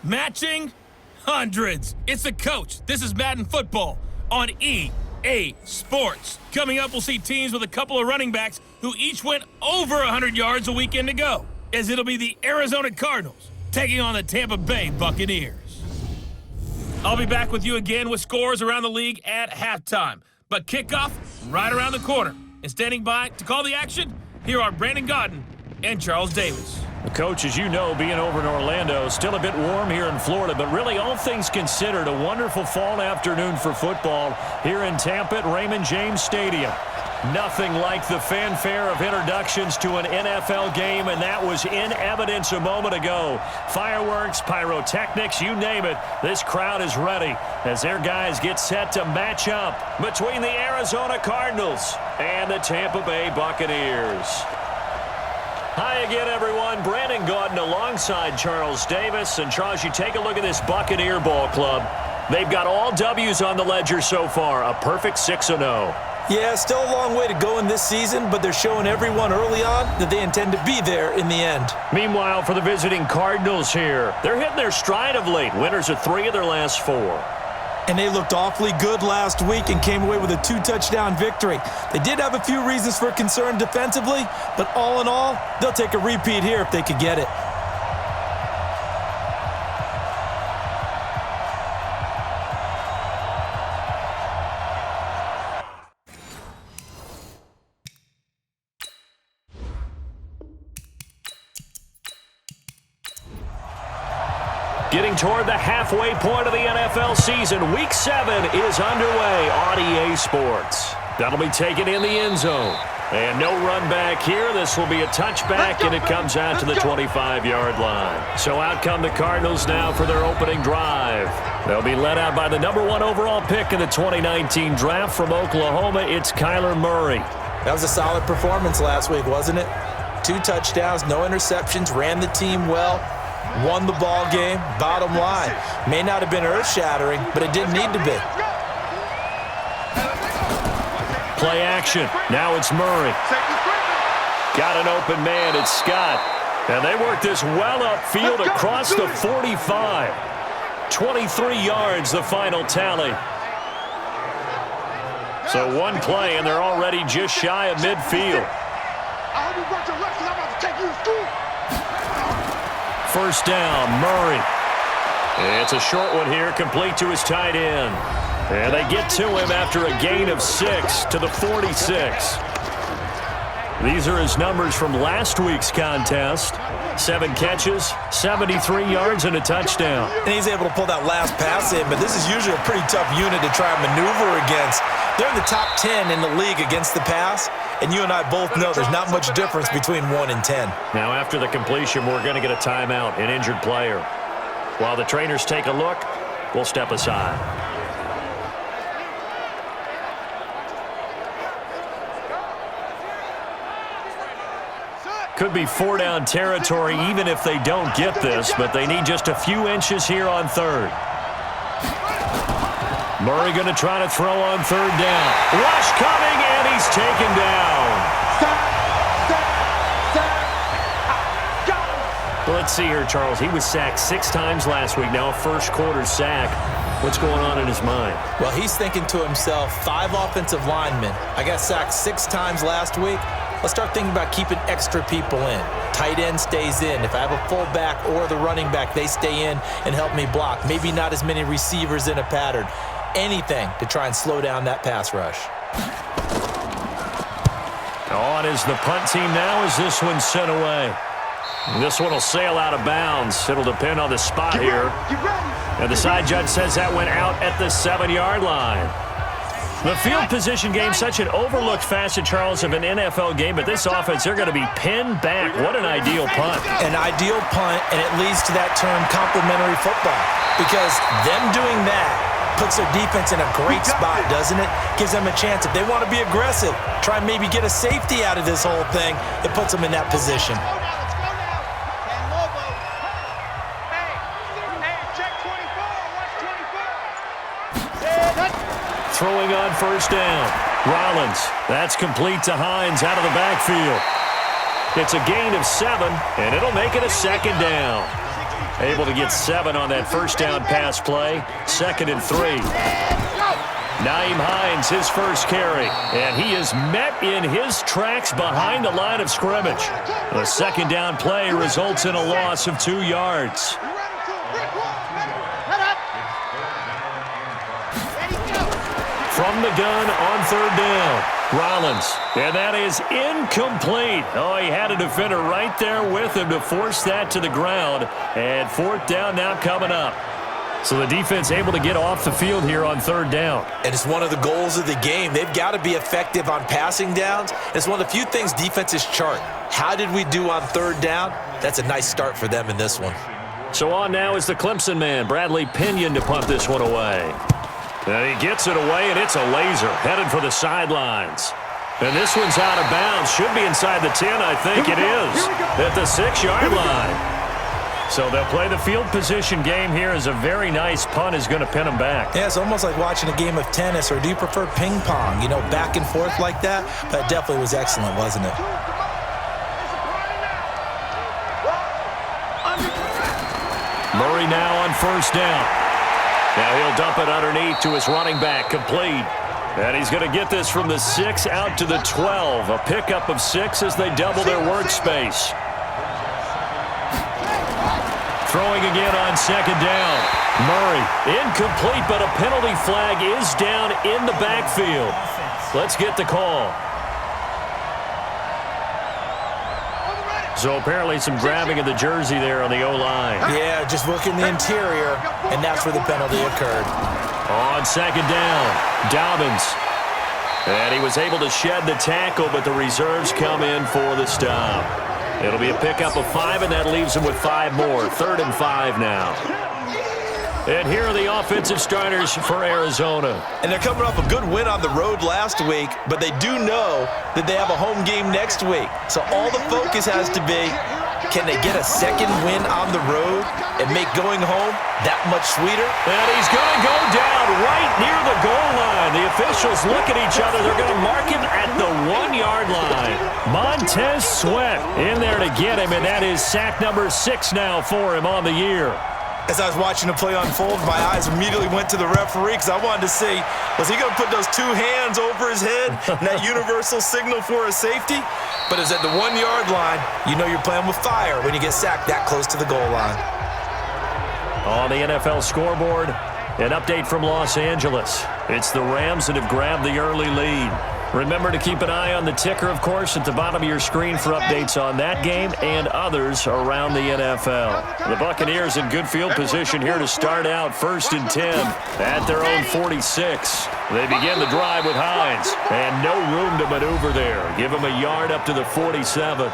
Matching hundreds. It's the coach. This is Madden Football on EA Sports. Coming up, we'll see teams with a couple of running backs who each went over 100 yards a weekend ago, as it'll be the Arizona Cardinals taking on the Tampa Bay Buccaneers. I'll be back with you again with scores around the league at halftime. But kickoff right around the corner. And standing by to call the action, here are Brandon Gaudin and Charles Davis. Coach, as you know, being over in Orlando, still a bit warm here in Florida, but really all things considered, a wonderful fall afternoon for football here in Tampa at Raymond James Stadium. Nothing like the fanfare of introductions to an NFL game, and that was in evidence a moment ago. Fireworks, pyrotechnics, you name it, this crowd is ready as their guys get set to match up between the Arizona Cardinals and the Tampa Bay Buccaneers. Hi again, everyone. Brandon Gaudin alongside Charles Davis. And, Charles, you take a look at this Buccaneer ball club. They've got all W's on the ledger so far, a perfect 6-0. Yeah, still a long way to go in this season, but they're showing everyone early on that they intend to be there in the end. Meanwhile, for the visiting Cardinals here, they're hitting their stride of late. Winners of 3 of their last 4. And they looked awfully good last week and came away with a 2-touchdown victory. They did have a few reasons for concern defensively, but all in all, they'll take a repeat here if they could get it. Getting toward the halfway point of the NFL season, Week 7 is underway on EA Sports. That'll be taken in the end zone. And no run back here. This will be a touchback, and it comes out to the 25-yard line. So out come the Cardinals now for their opening drive. They'll be led out by the number 1 overall pick in the 2019 draft from Oklahoma. It's Kyler Murray. That was a solid performance last week, wasn't it? 2 touchdowns, no interceptions, ran the team well. Won the ball game. Bottom line, may not have been earth-shattering, but it didn't need to be. Play action. Now it's Murray. Got an open man. It's Scott. And they work this well upfield across the 45. 23 yards, the final tally. So one play, and they're already just shy of midfield. First down, Murray. It's a short one here, complete to his tight end. And they get to him after a gain of 6 to the 46. These are his numbers from last week's contest. 7 catches, 73 yards, and a touchdown. And he's able to pull that last pass in, but this is usually a pretty tough unit to try and maneuver against. They're in the top 10 in the league against the pass, and you and I both know there's not much difference between 1 and 10. Now, after the completion, we're going to get a timeout, an injured player. While the trainers take a look, we'll step aside. Could be 4-down territory even if they don't get this, but they need just a few inches here on 3rd. Murray going to try to throw on 3rd down. Rush coming, and he's taken down. Let's see here, Charles. He was sacked 6 times last week. Now a first-quarter sack. What's going on in his mind? Well, he's thinking to himself, 5 offensive linemen. I got sacked 6 times last week. Let's start thinking about keeping extra people in. Tight end stays in. If I have a fullback or the running back, they stay in and help me block. Maybe not as many receivers in a pattern. Anything to try and slow down that pass rush. On is the punt team now as this one's sent away. This one will sail out of bounds. It'll depend on the spot here. And the side judge says that went out at the 7-yard line. The field position game, such an overlooked facet, Charles, of an NFL game, but this offense, they're going to be pinned back. What an ideal punt. An ideal punt, and it leads to that term complementary football, because them doing that puts their defense in a great spot, doesn't it? Gives them a chance. If they want to be aggressive, try and maybe get a safety out of this whole thing, it puts them in that position. Throwing on first down. Rollins. That's complete to Hines out of the backfield. It's a gain of 7, and it'll make it a 2nd down. Able to get 7 on that first down pass play. 2nd and 3. Nyheim Hines, his first carry. And he is met in his tracks behind the line of scrimmage. The 2nd down play results in a loss of 2 yards. From the gun on 3rd down. Rollins, and that is incomplete. Oh, he had a defender right there with him to force that to the ground. And 4th down now coming up. So the defense able to get off the field here on 3rd down. And it's one of the goals of the game. They've got to be effective on passing downs. It's one of the few things defenses chart. How did we do on 3rd down? That's a nice start for them in this one. So on now is the Clemson man, Bradley Pinion, to punt this one away. And he gets it away, and it's a laser headed for the sidelines. And this one's out of bounds. Should be inside the 10, I think it is, at the 6-yard line. So they'll play the field position game here as a very nice punt is going to pin them back. Yeah, it's almost like watching a game of tennis, or do you prefer ping pong? You know, back and forth like that? That definitely was excellent, wasn't it? Murray now on 1st down. Now he'll dump it underneath to his running back, complete. And he's going to get this from the 6 out to the 12. A pickup of 6 as they double their workspace. Throwing again on 2nd down. Murray, incomplete, but a penalty flag is down in the backfield. Let's get the call. So apparently some grabbing of the jersey there on the O-line. Yeah, just look in the interior, and that's where the penalty occurred. On 2nd down, Dobbins. And he was able to shed the tackle, but the reserves come in for the stop. It'll be a pickup of 5, and that leaves him with 5 more. 3rd and 5 now. And here are the offensive starters for Arizona. And they're coming off a good win on the road last week, but they do know that they have a home game next week. So all the focus has to be, can they get a second win on the road and make going home that much sweeter? And he's going to go down right near the goal line. The officials look at each other. They're going to mark him at the 1-yard line. Montez Sweat in there to get him, and that is sack number 6 now for him on the year. As I was watching the play unfold, my eyes immediately went to the referee because I wanted to see, was he going to put those 2 hands over his head and that universal signal for a safety? But it's at the 1-yard line. You know you're playing with fire when you get sacked that close to the goal line. On the NFL scoreboard, an update from Los Angeles. It's the Rams that have grabbed the early lead. Remember to keep an eye on the ticker, of course, at the bottom of your screen for updates on that game and others around the NFL. The Buccaneers in good field position here to start out 1st and 10 at their own 46. They begin the drive with Hines, and no room to maneuver there. Give him a yard up to the 47.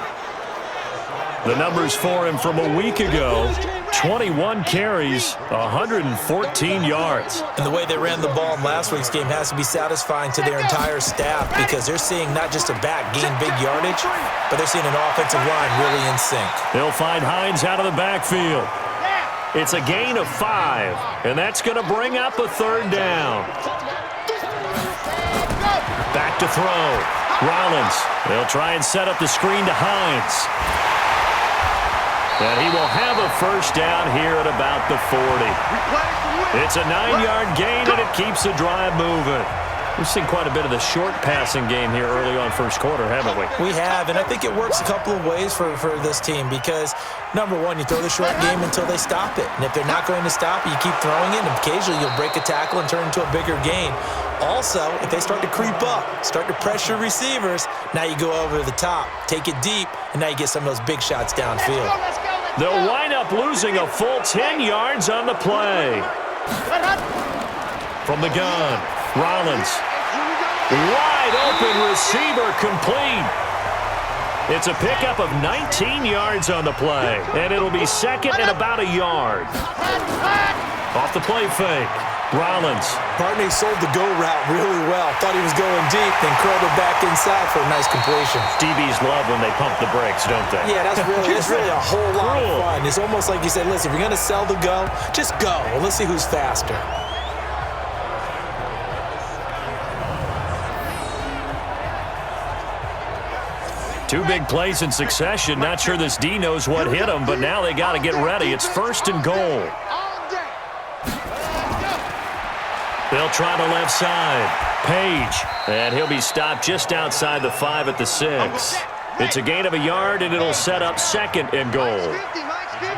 The numbers for him from a week ago, 21 carries, 114 yards. And the way they ran the ball in last week's game has to be satisfying to their entire staff because they're seeing not just a back gain big yardage, but they're seeing an offensive line really in sync. They'll find Hines out of the backfield. It's a gain of 5, and that's going to bring up a 3rd down. Back to throw. Rollins. They'll try and set up the screen to Hines. And he will have a 1st down here at about the 40. It's a 9-yard gain, and it keeps the drive moving. We've seen quite a bit of the short passing game here early on 1st quarter, haven't we? We have, and I think it works a couple of ways for this team because, number one, you throw the short game until they stop it. And if they're not going to stop it, you keep throwing it, and occasionally you'll break a tackle and turn into a bigger gain. Also, if they start to creep up, start to pressure receivers, now you go over the top, take it deep, and now you get some of those big shots downfield. They'll wind up losing a full 10 yards on the play. From the gun, Rollins. Wide open receiver complete. It's a pickup of 19 yards on the play, and it'll be 2nd and about a yard. Off the play fake. Rollins. Partney sold the go route really well. Thought he was going deep, then curled it back inside for a nice completion. DBs love when they pump the brakes, don't they? Yeah, that's really a whole lot of fun. It's almost like you said, listen, if you're going to sell the go, just go. Well, let's see who's faster. Two big plays in succession. Not sure this D knows what hit him, but now they got to get ready. It's 1st and goal. They'll try the left side. Page. And he'll be stopped just outside the 5 at the 6. It's a gain of a yard, and it'll set up 2nd and goal.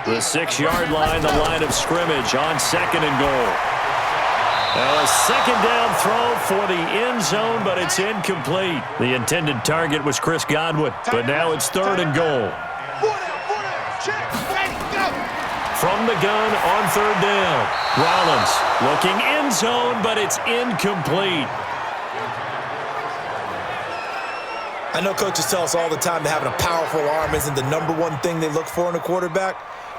The 6-yard line, the line of scrimmage on 2nd and goal. Now a 2nd down throw for the end zone, but it's incomplete. The intended target was Chris Godwin, but now it's 3rd and goal. From the gun on 3rd down. Rollins looking end zone, but it's incomplete. I know coaches tell us all the time that having a powerful arm isn't the #1 thing they look for in a quarterback.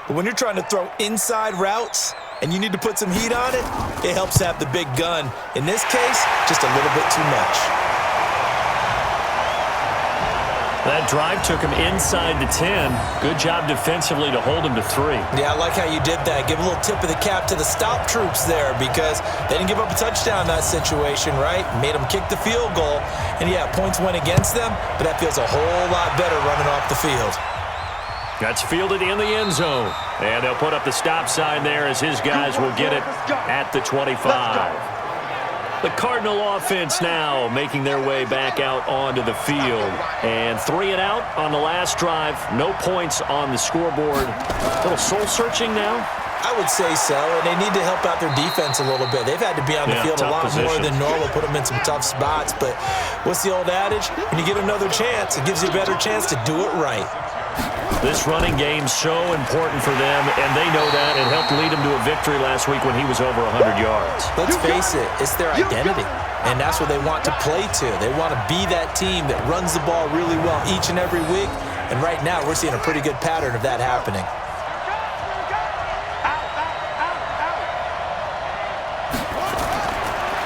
But when you're trying to throw inside routes and you need to put some heat on it, it helps to have the big gun. In this case, just a little bit too much. That drive took him inside the 10. Good job defensively to hold him to 3. Yeah, I like how you did that. Give a little tip of the cap to the stop troops there because they didn't give up a touchdown in that situation, right? Made them kick the field goal. And, yeah, points went against them, but that feels a whole lot better running off the field. That's fielded in the end zone. And they'll put up the stop sign there as his guys will get it at the 25. The Cardinal offense now making their way back out onto the field. And 3 and out on the last drive. No points on the scoreboard. A little soul-searching now? I would say so, and they need to help out their defense a little bit. They've had to be on the field a lot more than normal, put them in some tough spots. But what's the old adage? When you get another chance, it gives you a better chance to do it right. This running game's so important for them, and they know that. It helped lead them to a victory last week when he was over 100 yards. Let's face it, it's their identity, and that's what they want to play to. They want to be that team that runs the ball really well each and every week, and right now we're seeing a pretty good pattern of that happening.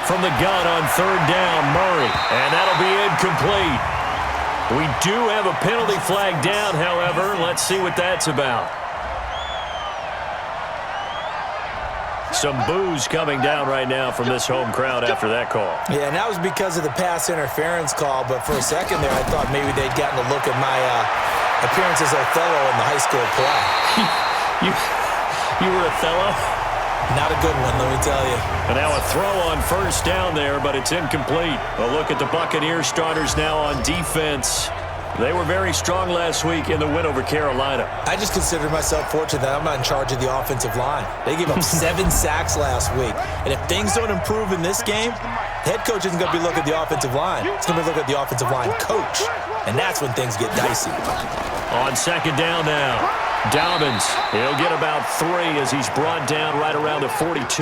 From the gun on 3rd down, Murray, and that'll be incomplete. We do have a penalty flag down, however. Let's see what that's about. Some boos coming down right now from this home crowd after that call. Yeah, and that was because of the pass interference call, but for a second there I thought maybe they'd gotten a look at my appearance as Othello in the high school play. You were Othello? Not a good one, let me tell you. And now a throw on 1st down there, but it's incomplete. A look at the Buccaneers starters now on defense. They were very strong last week in the win over Carolina. I just consider myself fortunate that I'm not in charge of the offensive line. They gave up 7 sacks last week. And if things don't improve in this game, the head coach isn't going to be looking at the offensive line. It's going to be looking at the offensive line coach. And that's when things get dicey. On 2nd down now. Dobbins, he'll get about 3 as he's brought down right around the 42.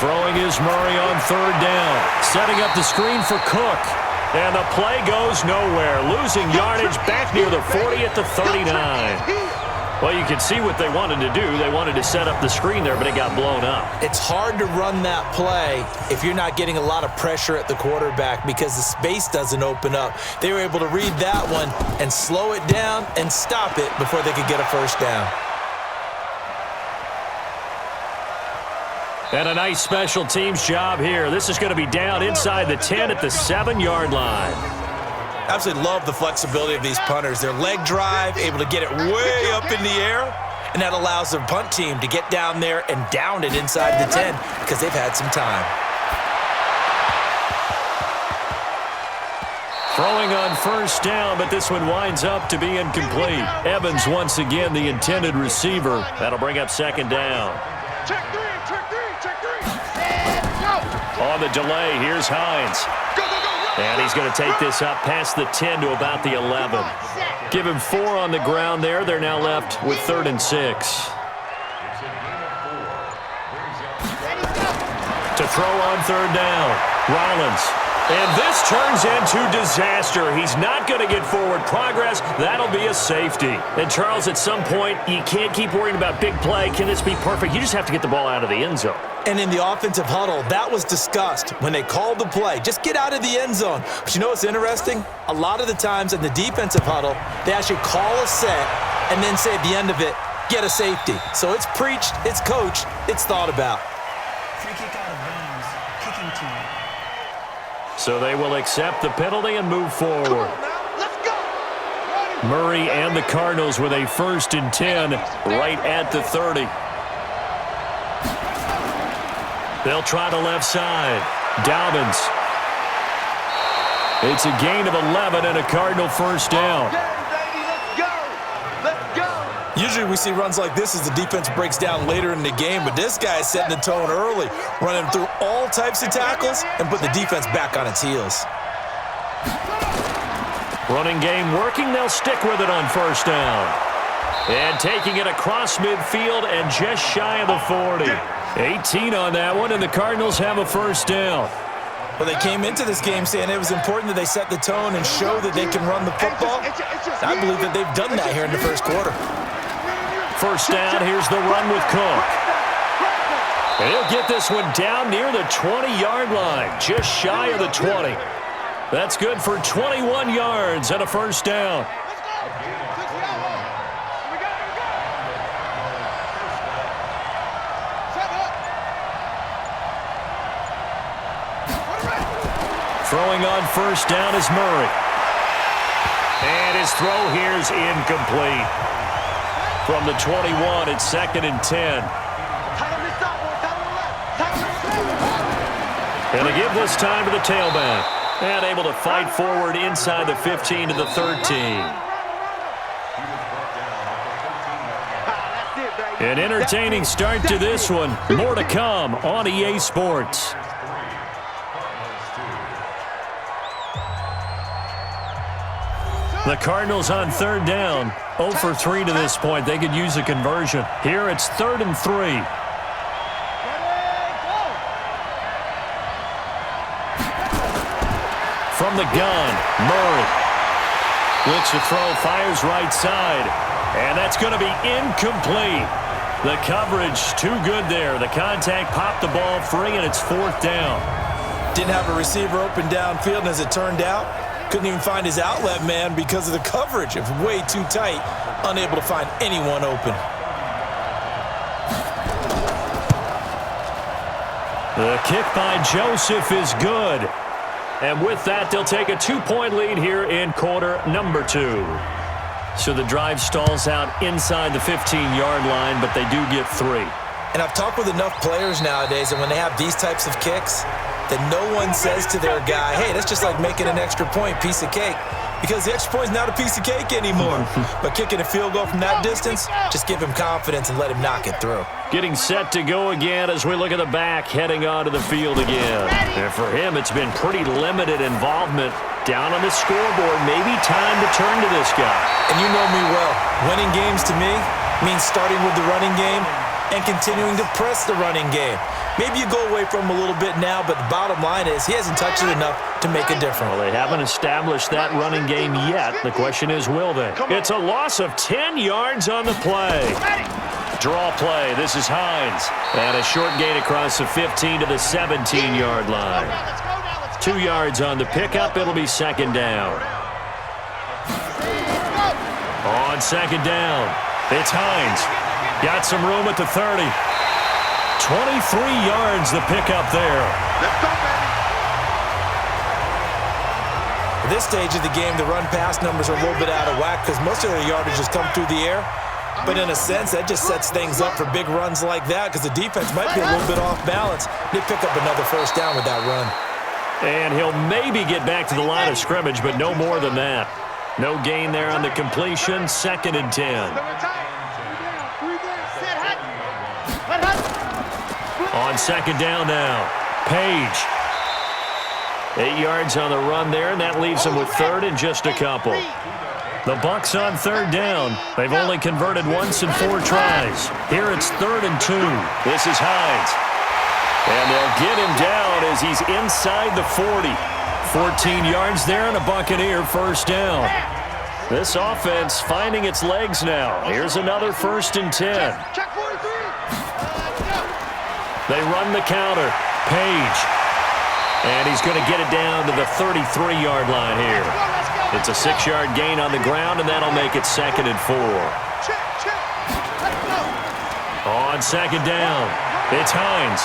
Throwing is Murray on 3rd down. Setting up the screen for Cook. And the play goes nowhere. Losing yardage back near the 40 at the 39. Well, you can see what they wanted to do. They wanted to set up the screen there, but it got blown up. It's hard to run that play if you're not getting a lot of pressure at the quarterback because the space doesn't open up. They were able to read that one and slow it down and stop it before they could get a 1st down. And a nice special teams job here. This is going to be down inside the 10 at the 7-yard line. Absolutely love the flexibility of these punters. Their leg drive, able to get it way up in the air, and that allows their punt team to get down there and down it inside the 10 because they've had some time. Throwing on 1st down, but this one winds up to be incomplete. Evans once again the intended receiver. That'll bring up 2nd down. Check 3, and go! On the delay, here's Hines. And he's going to take this up past the 10 to about the 11. Give him 4 on the ground there. They're now left with 3rd and 6. To throw on 3rd down. Rollins. And this turns into disaster. He's not going to get forward progress. That'll be a safety. And, Charles, at some point, you can't keep worrying about big play. Can this be perfect? You just have to get the ball out of the end zone. And in the offensive huddle, that was discussed when they called the play. Just get out of the end zone. But you know what's interesting? A lot of the times in the defensive huddle, they actually call a set and then say at the end of it, get a safety. So it's preached, it's coached, it's thought about. Free kick out of bounds. Kicking team. So they will accept the penalty and move forward. Let's go. Murray and the Cardinals with a 1st and 10 right at the 30. They'll try the left side. Dobbins. It's a gain of 11 and a Cardinal 1st down. Usually we see runs like this as the defense breaks down later in the game, but this guy is setting the tone early, running through all types of tackles and put the defense back on its heels. Running game working. They'll stick with it on 1st down. And taking it across midfield and just shy of the 40. 18 on that one, and the Cardinals have a 1st down. Well, they came into this game saying it was important that they set the tone and show that they can run the football. I believe that they've done that here in the 1st quarter. 1st down, here's the run with Cook. And he'll get this one down near the 20-yard line, just shy of the 20. That's good for 21 yards and a 1st down. Throwing on 1st down is Murray. And his throw here is incomplete. From the 21, it's 2nd and 10. And they give this time to the tailback. And able to fight forward inside the 15 to the 13. An entertaining start to this one. More to come on EA Sports. The Cardinals on 3rd down. 0 for 3 to this point. They could use a conversion. Here it's 3rd and 3. From the gun, Murray. Looks to throw, fires right side. And that's going to be incomplete. The coverage too good there. The contact popped the ball free, and it's 4th down. Didn't have a receiver open downfield, and as it turned out, couldn't even find his outlet man because of the coverage. It was way too tight, unable to find anyone open. The kick by Joseph is good. And with that, they'll take a 2-point lead here in quarter number 2. So the drive stalls out inside the 15-yard line, but they do get 3. And I've talked with enough players nowadays, and when they have these types of kicks, that no one says to their guy, hey, that's just like making an extra point, piece of cake. Because the extra point is not a piece of cake anymore. But kicking a field goal from that distance, just give him confidence and let him knock it through. Getting set to go again as we look at the back, heading onto the field again. And for him, it's been pretty limited involvement. Down on the scoreboard, maybe time to turn to this guy. And you know me well. Winning games to me means starting with the running game and continuing to press the running game. Maybe you go away from him a little bit now, but the bottom line is he hasn't touched it enough to make a difference. Well, they haven't established that running game yet. The question is, will they? It's a loss of 10 yards on the play. Draw play. This is Hines. And a short gain across the 15 to the 17-yard line. 2 yards on the pickup. It'll be 2nd down. On 2nd down, it's Hines. Got some room at the 30. 23 yards the pickup there. At this stage of the game, the run-pass numbers are a little bit out of whack because most of their yardage has come through the air. But in a sense, that just sets things up for big runs like that because the defense might be a little bit off balance. They pick up another 1st down with that run. And he'll maybe get back to the line of scrimmage, but no more than that. No gain there on the completion. 2nd and 10. On 2nd down now, Page. 8 yards on the run there, and that leaves them with 3rd and just a couple. The Bucs on 3rd down. They've only converted once in 4 tries. Here it's 3rd and 2. This is Hines. And they'll get him down as he's inside the 40. 14 yards there and a Buccaneer 1st down. This offense finding its legs now. Here's another 1st and 10. They run the counter. Page. And he's going to get it down to the 33-yard line here. It's a 6-yard gain on the ground, and that'll make it 2nd and 4. On 2nd down, it's Hines.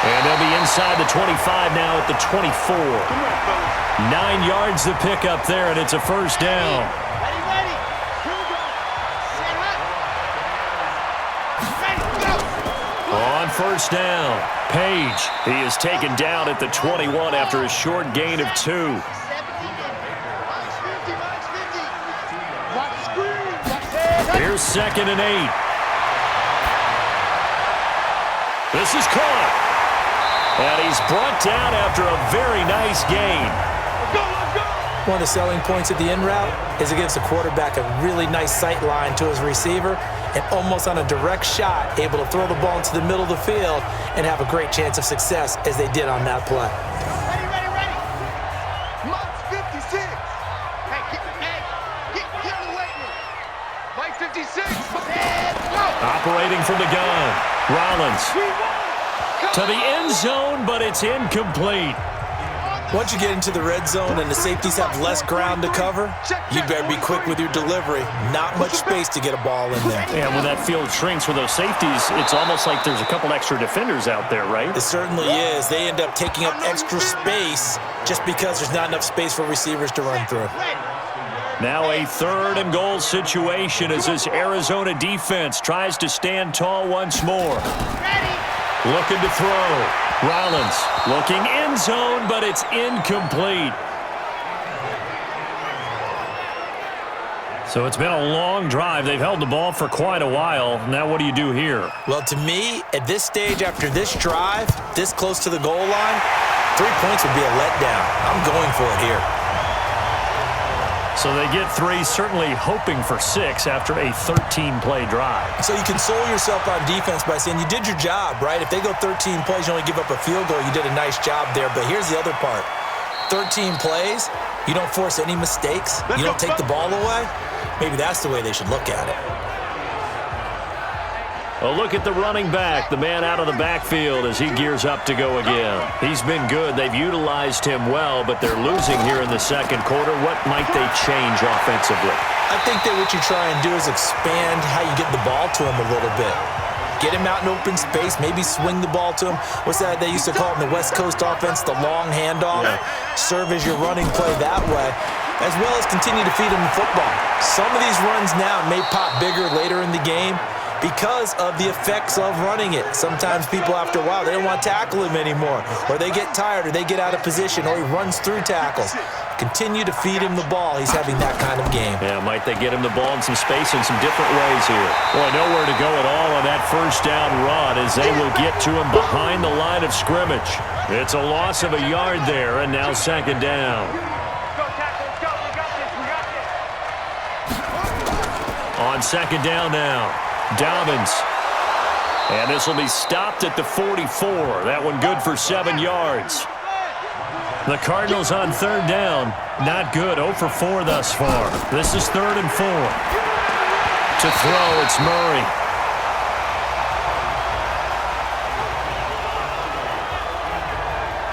And they'll be inside the 25 now at the 24. 9 yards to pick up there, and it's a first down. Ready. On first down, Page. He is taken down at the 21 after a short gain of 2. Here's 2nd and 8. This is caught. And he's brought down after a very nice gain. One of the selling points of the in route is it gives the quarterback a really nice sight line to his receiver and almost on a direct shot able to throw the ball into the middle of the field and have a great chance of success as they did on that play. Ready. Mike's 56. Hey, get on the weight room. Mike 56. And go. Operating from the gun. Rollins to the end zone, but it's incomplete. Once you get into the red zone and the safeties have less ground to cover, you better be quick with your delivery. Not much space to get a ball in there. And when that field shrinks with those safeties, it's almost like there's a couple extra defenders out there, right? It certainly is. They end up taking up extra space just because there's not enough space for receivers to run through. Now a 3rd and goal situation as this Arizona defense tries to stand tall once more. Looking to throw. Rollins looking end zone, but it's incomplete. So it's been a long drive. They've held the ball for quite a while. Now what do you do here? Well, to me, at this stage after this drive, this close to the goal line, 3 points would be a letdown. I'm going for it here. So they get 3, certainly hoping for 6 after a 13-play drive. So you console yourself on defense by saying you did your job, right? If they go 13 plays, you only give up a field goal, you did a nice job there. But here's the other part. 13 plays, you don't force any mistakes, you don't take the ball away. Maybe that's the way they should look at it. A look at the running back, the man out of the backfield as he gears up to go again. He's been good. They've utilized him well, but they're losing here in the second quarter. What might they change offensively? I think that what you try and do is expand how you get the ball to him a little bit. Get him out in open space, maybe swing the ball to him. What's that they used to call it in the West Coast offense, the long handoff? Yeah. Serve as your running play that way, as well as continue to feed him the football. Some of these runs now may pop bigger later in the game because of the effects of running it. Sometimes people, after a while, they don't want to tackle him anymore, or they get tired, or they get out of position, or he runs through tackles. Continue to feed him the ball. He's having that kind of game. Yeah, might they get him the ball in some space in some different ways here. Boy, nowhere to go at all on that first down run as they will get to him behind the line of scrimmage. It's a loss of a yard there, and now 2nd down. On 2nd down now. Dobbins. And this will be stopped at the 44. That one good for 7 yards. The Cardinals on 3rd down. Not good. 0 for 4 thus far. This is 3rd and 4. To throw, it's Murray.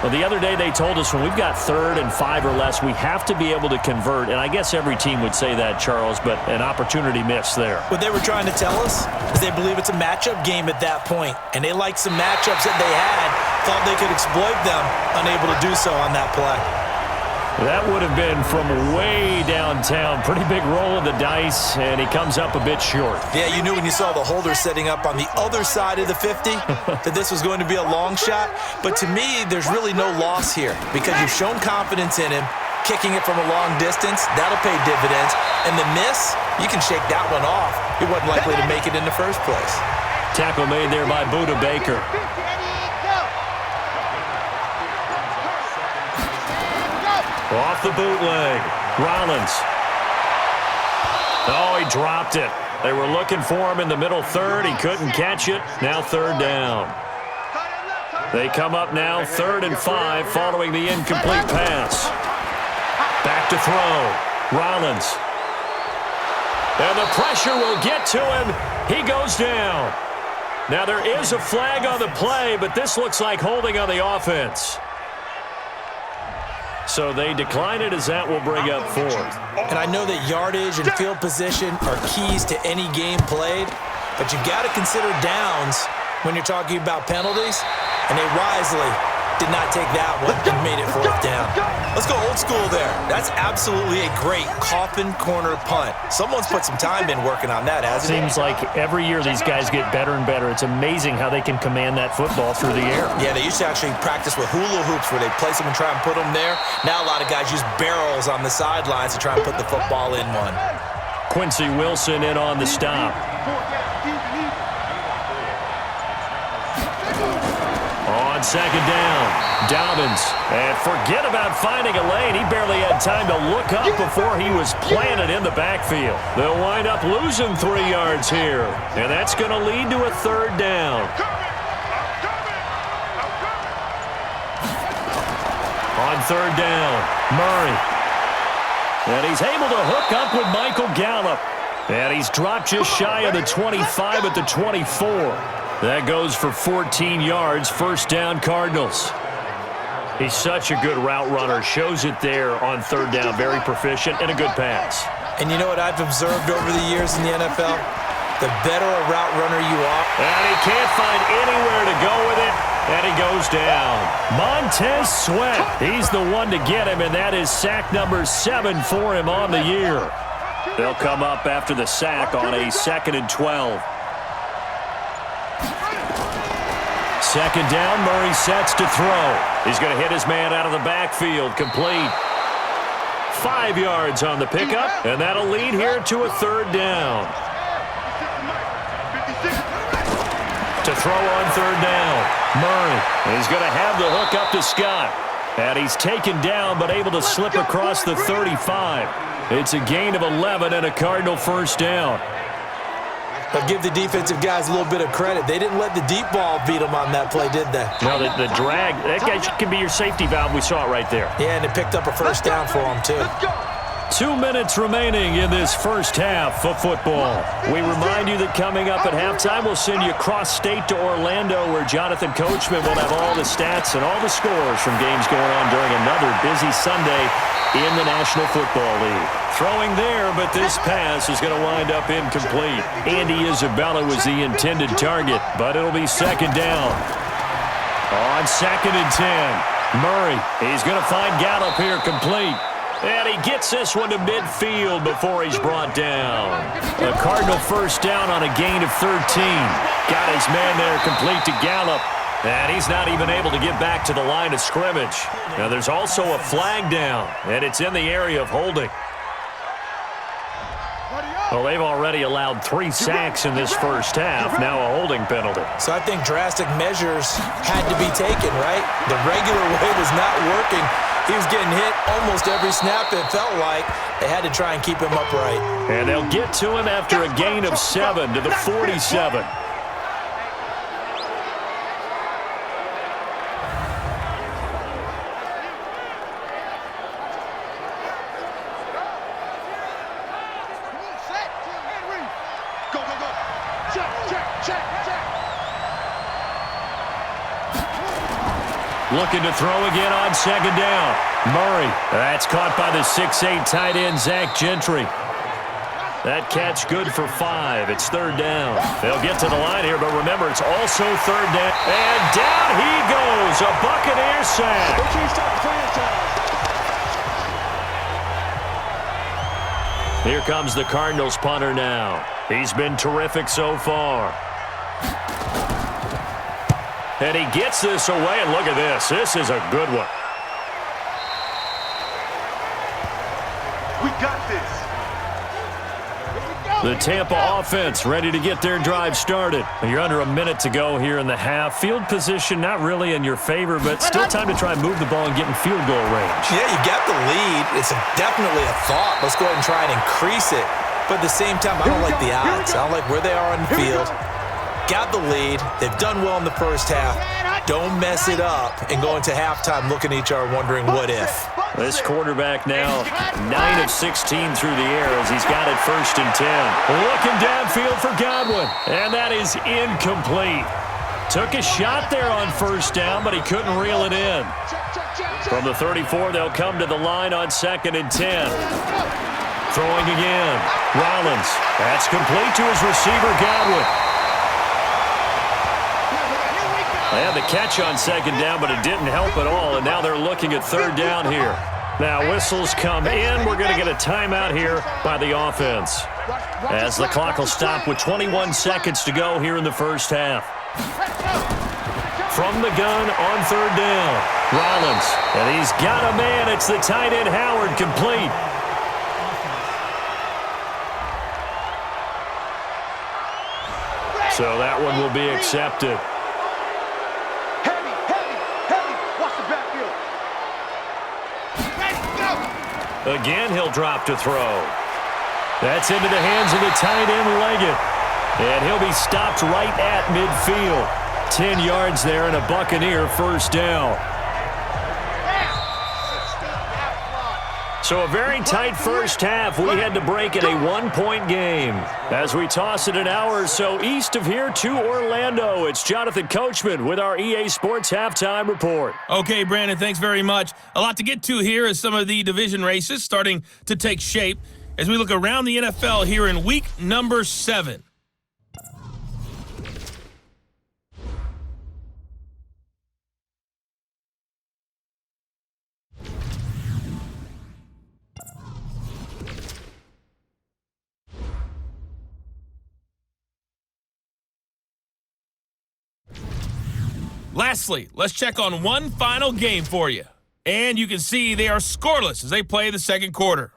Well, the other day they told us when we've got 3rd and 5 or less, we have to be able to convert. And I guess every team would say that, Charles, but an opportunity missed there. What they were trying to tell us is they believe it's a matchup game at that point. And they liked some matchups that they had, thought they could exploit them, unable to do so on that play. That would have been from way downtown. Pretty big roll of the dice, and he comes up a bit short. Yeah, you knew when you saw the holder setting up on the other side of the 50 that this was going to be a long shot. But to me, there's really no loss here because you've shown confidence in him. Kicking it from a long distance, that'll pay dividends. And the miss, you can shake that one off. He wasn't likely to make it in the first place. Tackle made there by Buda Baker. Off the bootleg. Rollins. Oh, he dropped it. They were looking for him in the middle 3rd. He couldn't catch it. Now 3rd down. They come up now 3rd and 5 following the incomplete pass. Back to throw. Rollins. And the pressure will get to him. He goes down. Now there is a flag on the play, but this looks like holding on the offense. So they decline it as that will bring up 4th. And I know that yardage and field position are keys to any game played, but you've got to consider downs when you're talking about penalties. and they wisely did not take that one and made it 4th down. Let's go old school there. That's absolutely a great coffin corner punt. Someone's put some time in working on that, hasn't it? Seems like every year these guys get better and better. It's amazing how they can command that football through the air. Yeah, they used to actually practice with hula hoops where they place them and try and put them there. Now a lot of guys use barrels on the sidelines to try and put the football in one. Quincy Wilson in on the stop. On 2nd down, Dobbins. And forget about finding a lane. He barely had time to look up before he was planted in the backfield. They'll wind up losing 3 yards here. And that's going to lead to a 3rd down. On 3rd down, Murray. And he's able to hook up with Michael Gallup. And he's dropped just shy of the 25 at the 24. That goes for 14 yards, 1st down Cardinals. He's such a good route runner. Shows it there on 3rd down. Very proficient and a good pass. And you know what I've observed over the years in the NFL? The better a route runner you are. And he can't find anywhere to go with it. And he goes down. Montez Sweat. He's the one to get him, and that is sack number 7 for him on the year. They'll come up after the sack on a 2nd and 12. 2nd down, Murray sets to throw. He's going to hit his man out of the backfield, complete. 5 yards on the pickup, and that'll lead here to a 3rd down. To throw on 3rd down, Murray. He's going to have the hook up to Scott. And he's taken down but able to slip across the 35. It's a gain of 11 and a Cardinal 1st down. But give the defensive guys a little bit of credit. They didn't let the deep ball beat them on that play, did they? No, the drag, that guy can be your safety valve. We saw it right there. Yeah, and it picked up a 1st down for them, too. 2 minutes remaining in this 1st half of football. We remind you that coming up at halftime, we'll send you cross-state to Orlando, where Jonathan Coachman will have all the stats and all the scores from games going on during another busy Sunday in the National Football League. Throwing there, but this pass is going to wind up incomplete. Andy Isabella was the intended target, but it'll be 2nd down. On 2nd and 10, Murray, he's going to find Gallup here, complete. And he gets this one to midfield before he's brought down. A Cardinal 1st down on a gain of 13. Got his man there, complete to Gallup. And he's not even able to get back to the line of scrimmage. Now there's also a flag down, and it's in the area of holding. Well, they've already allowed 3 sacks in this 1st half, now a holding penalty. So I think drastic measures had to be taken, right? The regular way was not working. He was getting hit almost every snap, it felt like. They had to try and keep him upright. And they'll get to him after a gain of 7 to the 47. Looking to throw again on 2nd down. Murray. That's caught by the 6'8" tight end, Zach Gentry. That catch good for 5. It's 3rd down. They'll get to the line here, but remember, it's also 3rd down. And down he goes. A Buccaneer sack. Here comes the Cardinals punter now. He's been terrific so far. And he gets this away, and look at this. This is a good one. We got this. The Tampa offense ready to get their drive started. You're under a minute to go here in the half. Field position not really in your favor, but still time to try and move the ball and get in field goal range. Yeah, you got the lead. It's definitely a thought. Let's go ahead and try and increase it. But at the same time, I don't like the odds. I don't like where they are on the field. Got the lead. They've done well in the 1st half. Don't mess it up and go into halftime looking at each other wondering what if. This quarterback now 9 of 16 through the air as he's got it 1st and 10. Looking downfield for Godwin, and that is incomplete. Took a shot there on 1st down, but he couldn't reel it in. From the 34, they'll come to the line on 2nd and 10. Throwing again. Rollins. That's complete to his receiver, Godwin. A They had the catch on second down, but it didn't help at all, and now they're looking at third down here. Now whistles come in. We're going to get a timeout here by the offense, as the clock will stop with 21 seconds to go here in the first half. From the gun on third down, Rollins, and he's got a man. It's the tight end Howard, complete. So that one will be accepted. Heavy. Watch the backfield. Again, he'll drop to throw. That's into the hands of the tight end, Leggett. And he'll be stopped right at midfield. 10 yards there and a Buccaneer first down. So a very tight first half. We had to break in a one-point game. As we toss it an hour or so east of here to Orlando, it's Jonathan Coachman with our EA Sports Halftime Report. Okay, Brandon, thanks very much. A lot to get to here as some of the division races starting to take shape as we look around the NFL here in week number 7. Lastly, let's check on one final game for you. And you can see they are scoreless as they play the second quarter.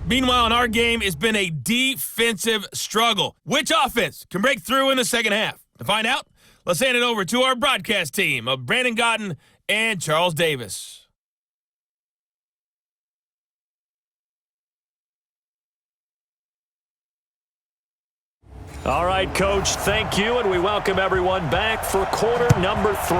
Meanwhile, in our game, it's been a defensive struggle. Which offense can break through in the second half? To find out, let's hand it over to our broadcast team of Brandon Godden and Charles Davis. All right, Coach, thank you, and we welcome everyone back for quarter number 3.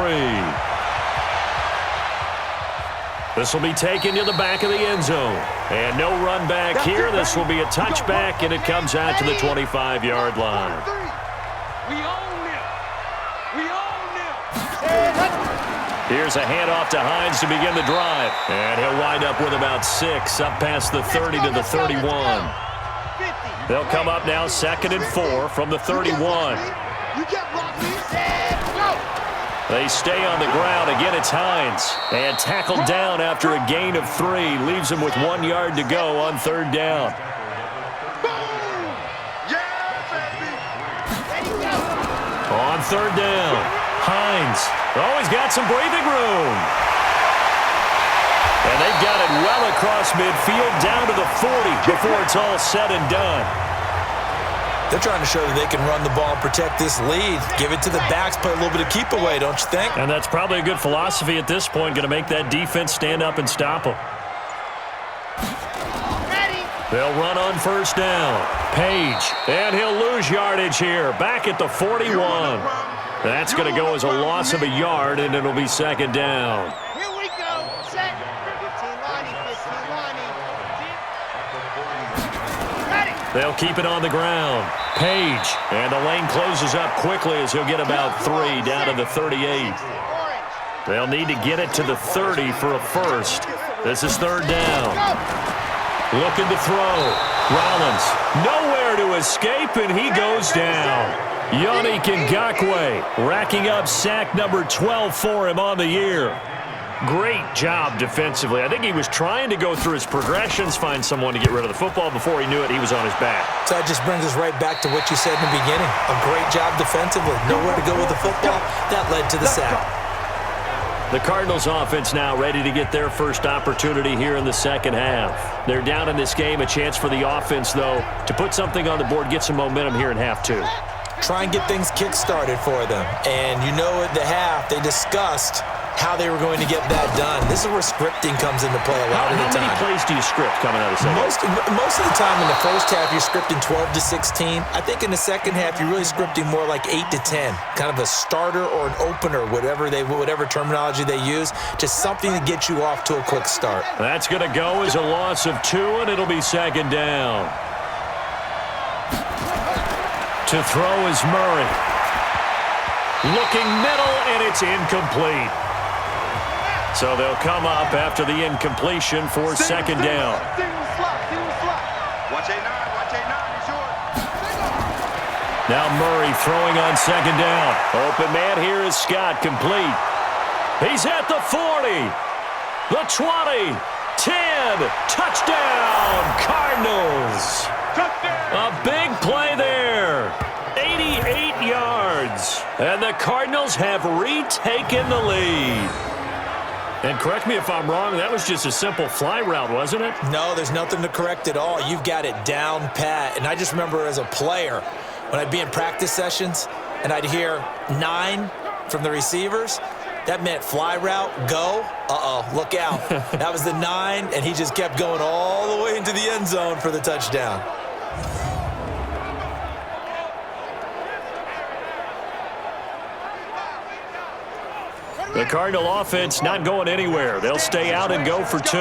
This will be taken to the back of the end zone. And no run back here. This will be a touchback, and it comes out to the 25-yard line. We own them. Here's a handoff to Hines to begin the drive. And he'll wind up with about 6, up past the 30 to the 31. They'll come up now 2nd and 4 from the 31. They stay on the ground. Again, it's Hines. And tackled down after a gain of 3. Leaves him with 1 yard to go on third down. On third down, Hines. Oh, he's got some breathing room. And they've got it well across midfield down to the 40 before it's all said and done. They're trying to show that they can run the ball and protect this lead. Give it to the backs, play a little bit of keep away, don't you think? And that's probably a good philosophy at this point, going to make that defense stand up and stop them. They'll run on first down. Page, and he'll lose yardage here. Back at the 41. That's going to go as a loss of a yard, and it'll be second down. Here we go. Set. 15 Lonnie, 15 Lonnie. Ready. They'll keep it on the ground. Page, and the lane closes up quickly as he'll get about 3 down to the 38. They'll need to get it to the 30 for a first. This is third down. Looking to throw. Rollins, nowhere to escape, and he goes down. Yannick Ngakoue racking up sack number 12 for him on the year. Great job defensively. I think he was trying to go through his progressions, find someone to get rid of the football. Before he knew it, he was on his back. So that just brings us right back to what you said in the beginning. A great job defensively. Nowhere to go with the football. That led to the sack. The Cardinals offense now ready to get their first opportunity here in the second half. They're down in this game. A chance for the offense, though, to put something on the board, get some momentum here in half 2. Try and get things kick-started for them. And you know at the half, they discussed how they were going to get that done. This is where scripting comes into play a lot of the time. How many plays do you script coming out of the second? Most of the time in the first half, you're scripting 12 to 16. I think in the second half, you're really scripting more like 8 to 10. Kind of a starter or an opener, whatever terminology they use. Just something to get you off to a quick start. That's going to go as a loss of 2, and it'll be second down. To throw is Murray. Looking middle, and it's incomplete. So they'll come up after the incompletion for second down. Watch A9, watch A9, he's yours. Now Murray throwing on second down. Open man here is Scott, complete. He's at the 40, the 20, 10, touchdown, Cardinals. A big play there, 88 yards, and the Cardinals have retaken the lead. And correct me if I'm wrong, that was just a simple fly route, wasn't it? No, there's nothing to correct at all. You've got it down pat. And I just remember as a player, when I'd be in practice sessions and I'd hear 9 from the receivers, that meant fly route, go, look out. That was the 9, and he just kept going all the way into the end zone for the touchdown. The Cardinal offense not going anywhere. They'll stay out and go for 2.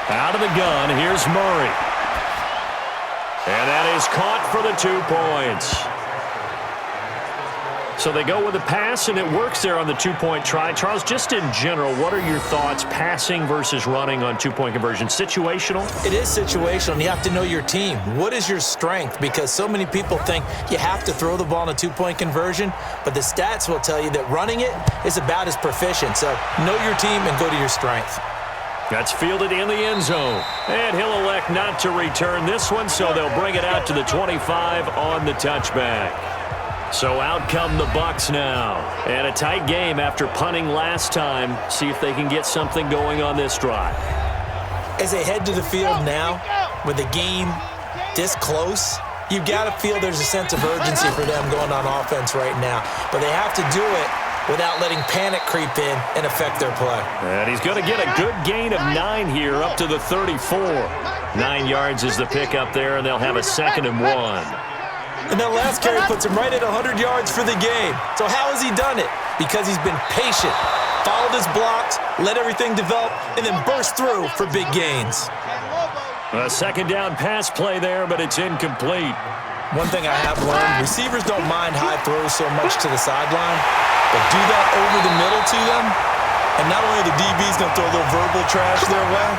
Out of the gun, here's Murray. And that is caught for the 2 points. So they go with a pass, and it works there on the 2-point try. Charles, just in general, what are your thoughts passing versus running on 2-point conversion? Situational? It is situational, and you have to know your team. What is your strength? Because so many people think you have to throw the ball in a 2-point conversion, but the stats will tell you that running it is about as proficient. So know your team and go to your strength. That's fielded in the end zone. And he'll elect not to return this one, so they'll bring it out to the 25 on the touchback. So out come the Bucs now. And a tight game after punting last time. See if they can get something going on this drive. As they head to the field now, with the game this close, you've got to feel there's a sense of urgency for them going on offense right now. But they have to do it without letting panic creep in and affect their play. And he's going to get a good gain of 9 here up to the 34. 9 yards is the pickup there, and they'll have a 2nd and 1. And that last carry puts him right at 100 yards for the game. So how has he done it? Because he's been patient, followed his blocks, let everything develop, and then burst through for big gains. A 2nd down pass play there, but it's incomplete. One thing I have learned, receivers don't mind high throws so much to the sideline, but do that over the middle to them, and not only are the DBs going to throw a little verbal trash their way,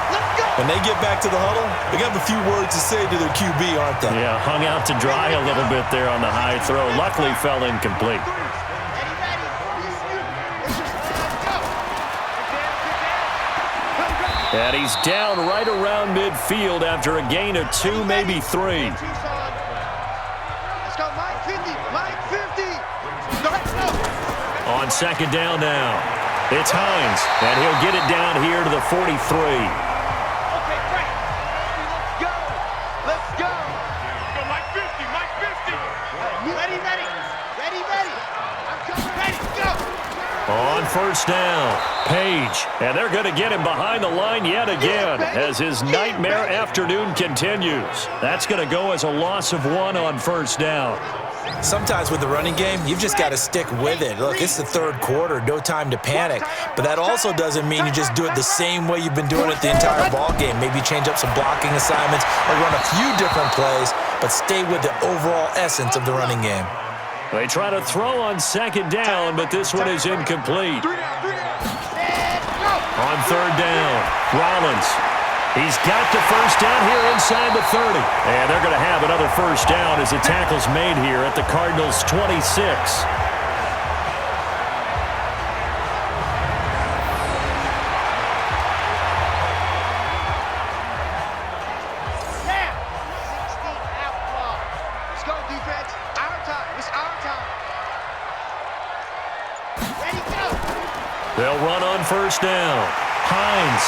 when they get back to the huddle, they got a few words to say to their QB, aren't they? Yeah, hung out to dry a little bit there on the high throw. Luckily fell incomplete. And he's down right around midfield after a gain of 2, maybe 3. Let's go, Mike 50, Mike 50. On 2nd down now, it's Hines, and he'll get it down here to the 43. On 1st down, Page, and they're going to get him behind the line yet again as his nightmare afternoon continues. That's going to go as a loss of 1 on 1st down. Sometimes with the running game, you've just got to stick with it. Look, it's the 3rd quarter, no time to panic. But that also doesn't mean you just do it the same way you've been doing it the entire ball game. Maybe change up some blocking assignments or run a few different plays, but stay with the overall essence of the running game. They try to throw on 2nd down, but this one is incomplete. On 3rd down, Rollins. He's got the 1st down here inside the 30. And they're going to have another 1st down as the tackle's made here at the Cardinals' 26. They'll run on 1st down. Hines.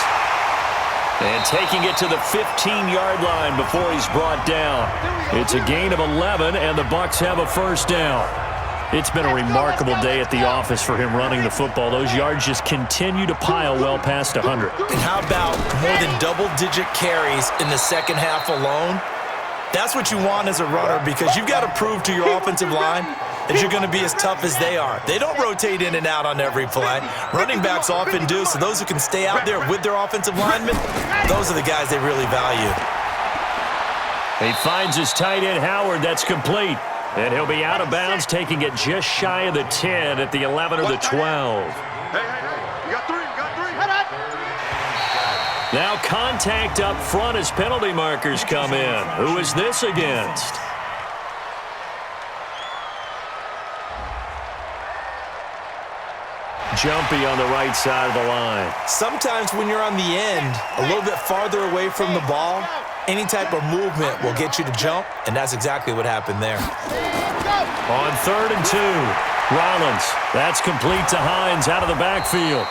And taking it to the 15-yard line before he's brought down. It's a gain of 11, and the Bucs have a 1st down. It's been a remarkable day at the office for him running the football. Those yards just continue to pile well past 100. And how about more than double-digit carries in the 2nd half alone? That's what you want as a runner because you've got to prove to your offensive line that you're going to be as tough as they are. They don't rotate in and out on every play. Running backs often do, so those who can stay out there with their offensive linemen, those are the guys they really value. He finds his tight end, Howard. That's complete. And he'll be out of bounds, taking it just shy of the 10 at the 11 or the 12. Hey, you got 3, Now contact up front as penalty markers come in. Who is this against? Jumpy on the right side of the line. Sometimes when you're on the end, a little bit farther away from the ball, any type of movement will get you to jump, and that's exactly what happened there. On 3rd and 2, Rollins. That's complete to Hines out of the backfield.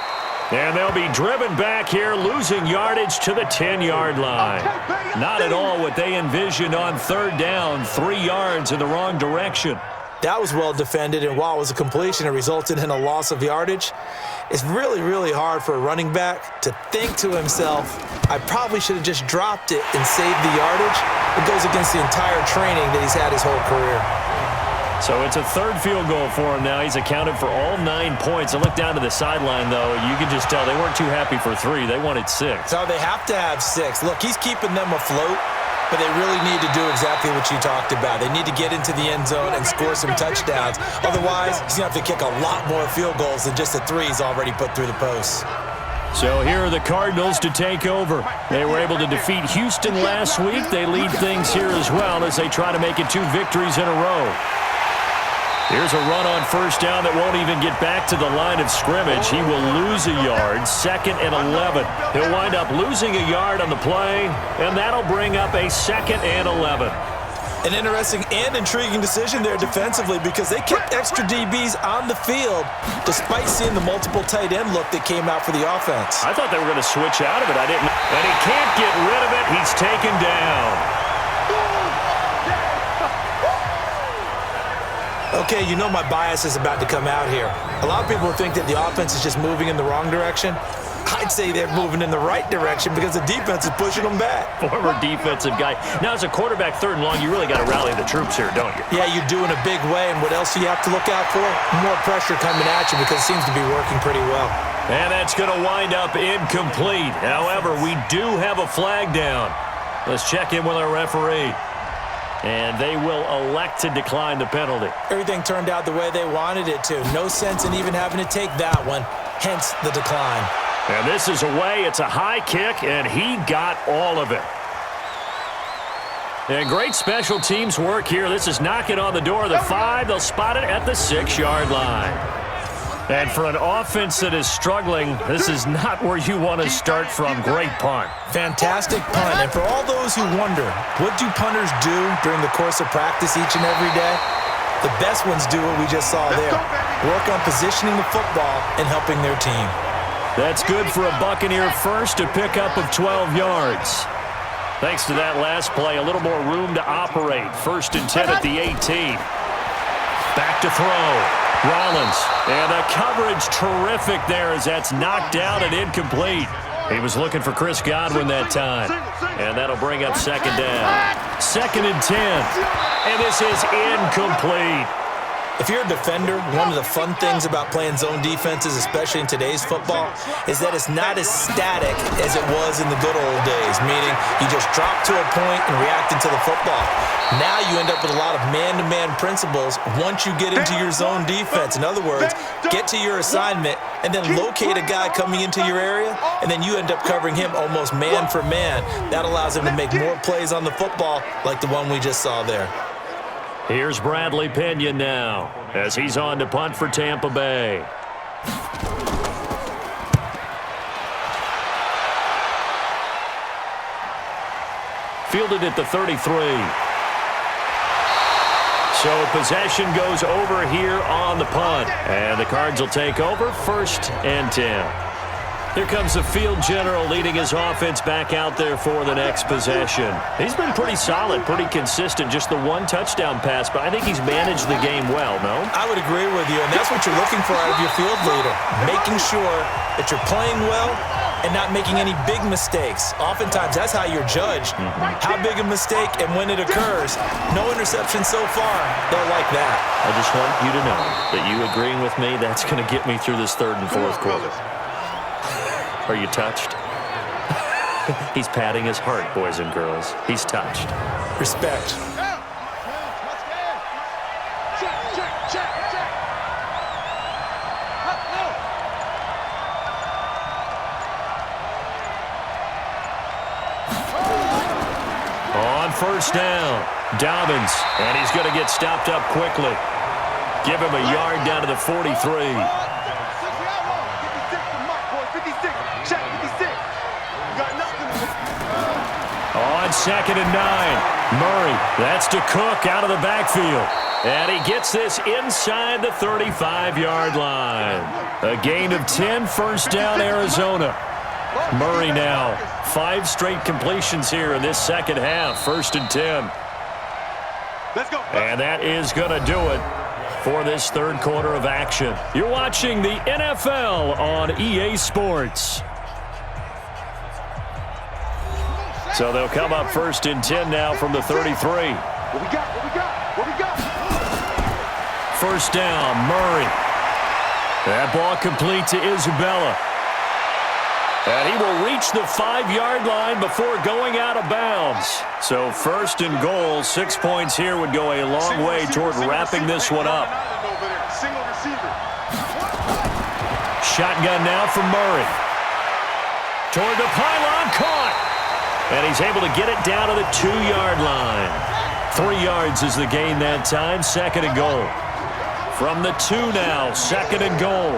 And they'll be driven back here, losing yardage to the 10-yard line. Not at all what they envisioned on 3rd down, 3 yards in the wrong direction. That was well defended, and while it was a completion, it resulted in a loss of yardage. It's really, really hard for a running back to think to himself, I probably should have just dropped it and saved the yardage. It goes against the entire training that he's had his whole career. So it's a 3rd field goal for him now. He's accounted for all 9 points. I look down to the sideline, though. You can just tell they weren't too happy for 3. They wanted 6. So they have to have 6. Look, he's keeping them afloat, but they really need to do exactly what you talked about. They need to get into the end zone and score some touchdowns. Otherwise, he's going to have to kick a lot more field goals than just the 3 he's already put through the posts. So here are the Cardinals to take over. They were able to defeat Houston last week. They lead things here as well as they try to make it 2 victories in a row. Here's a run on 1st down that won't even get back to the line of scrimmage. He will lose a yard, 2nd and 11. He'll wind up losing a yard on the play, and that'll bring up a 2nd and 11. An interesting and intriguing decision there defensively because they kept extra DBs on the field despite seeing the multiple tight end look that came out for the offense. I thought they were going to switch out of it. I didn't. And he can't get rid of it. He's taken down. Okay, you know my bias is about to come out here. A lot of people think that the offense is just moving in the wrong direction. I'd say they're moving in the right direction because the defense is pushing them back. Former defensive guy. Now, as a quarterback 3rd and long, you really got to rally the troops here, don't you? Yeah, you do in a big way. And what else do you have to look out for? More pressure coming at you because it seems to be working pretty well. And that's going to wind up incomplete. However, we do have a flag down. Let's check in with our referee. And they will elect to decline the penalty. Everything turned out the way they wanted it to. No sense in even having to take that one, hence the decline. And this is away. It's a high kick, and he got all of it. And great special teams work here. This is knocking on the door of the 5. They'll spot it at the 6-yard line. And for an offense that is struggling, this is not where you want to start from. Great punt. Fantastic punt. And for all those who wonder, what do punters do during the course of practice each and every day? The best ones do what we just saw there. Work on positioning the football and helping their team. That's good for a Buccaneer first, a pickup of 12 yards. Thanks to that last play, a little more room to operate. 1st and 10 at the 18. Back to throw. Rollins, and the coverage terrific there as that's knocked down and incomplete. He was looking for Chris Godwin that time, and that'll bring up 2nd down. 2nd and 10, and this is incomplete. If you're a defender, one of the fun things about playing zone defenses, especially in today's football, is that it's not as static as it was in the good old days, meaning you just drop to a point and react into the football. Now you end up with a lot of man-to-man principles once you get into your zone defense. In other words, get to your assignment and then locate a guy coming into your area, and then you end up covering him almost man for man. That allows him to make more plays on the football like the one we just saw there. Here's Bradley Pinion now as he's on to punt for Tampa Bay. Fielded at the 33. So possession goes over here on the punt. And the Cards will take over 1st and 10. Here comes the field general leading his offense back out there for the next possession. He's been pretty solid, pretty consistent, just the 1 touchdown pass, but I think he's managed the game well, no? I would agree with you, and that's what you're looking for out of your field leader, making sure that you're playing well and not making any big mistakes. Oftentimes, that's how you're judged. How big a mistake and when it occurs. No interception so far. They'll like that. I just want you to know that you agreeing with me, that's going to get me through this 3rd and 4th quarter. Are you touched? He's patting his heart, boys and girls. He's touched. Respect. first down. Dobbins, and he's going to get stopped up quickly. Give him a yard down to the 43. On 2nd and 9, Murray, that's to Cook out of the backfield. And he gets this inside the 35-yard line. A gain of 10, first down, Arizona. Murray now, 5 straight completions here in this second half, 1st and 10. Let's go. And that is going to do it for this third quarter of action. You're watching the NFL on EA Sports. So they'll come up 1st and 10 now from the 33. What we got? What we got? What we got? First down, Murray. That ball complete to Isabella. And he will reach the 5-yard line before going out of bounds. So 1st and goal, 6 points here would go a long way toward wrapping this one up. Shotgun now from Murray. Toward the pylon, caught. And he's able to get it down to the 2-yard line. 3 yards is the gain that time, 2nd and goal. From the 2 now, 2nd and goal.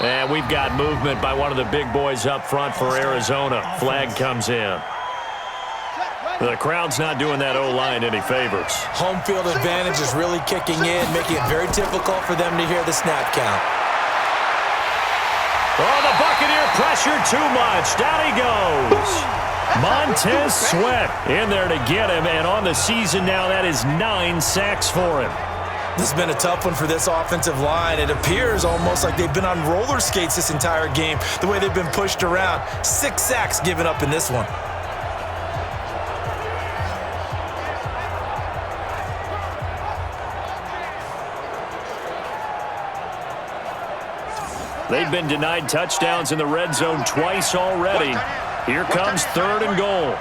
And we've got movement by one of the big boys up front for Arizona. Flag comes in. The crowd's not doing that O-line any favors. Home field advantage is really kicking in, making it very difficult for them to hear the snap count. Oh, the Buccaneer pressure too much. Down he goes. Montez Sweat in there to get him, and on the season now, that is 9 sacks for him. This has been a tough one for this offensive line. It appears almost like they've been on roller skates this entire game, the way they've been pushed around. 6 sacks given up in this one. They've been denied touchdowns in the red zone twice already. Here comes 3rd and goal.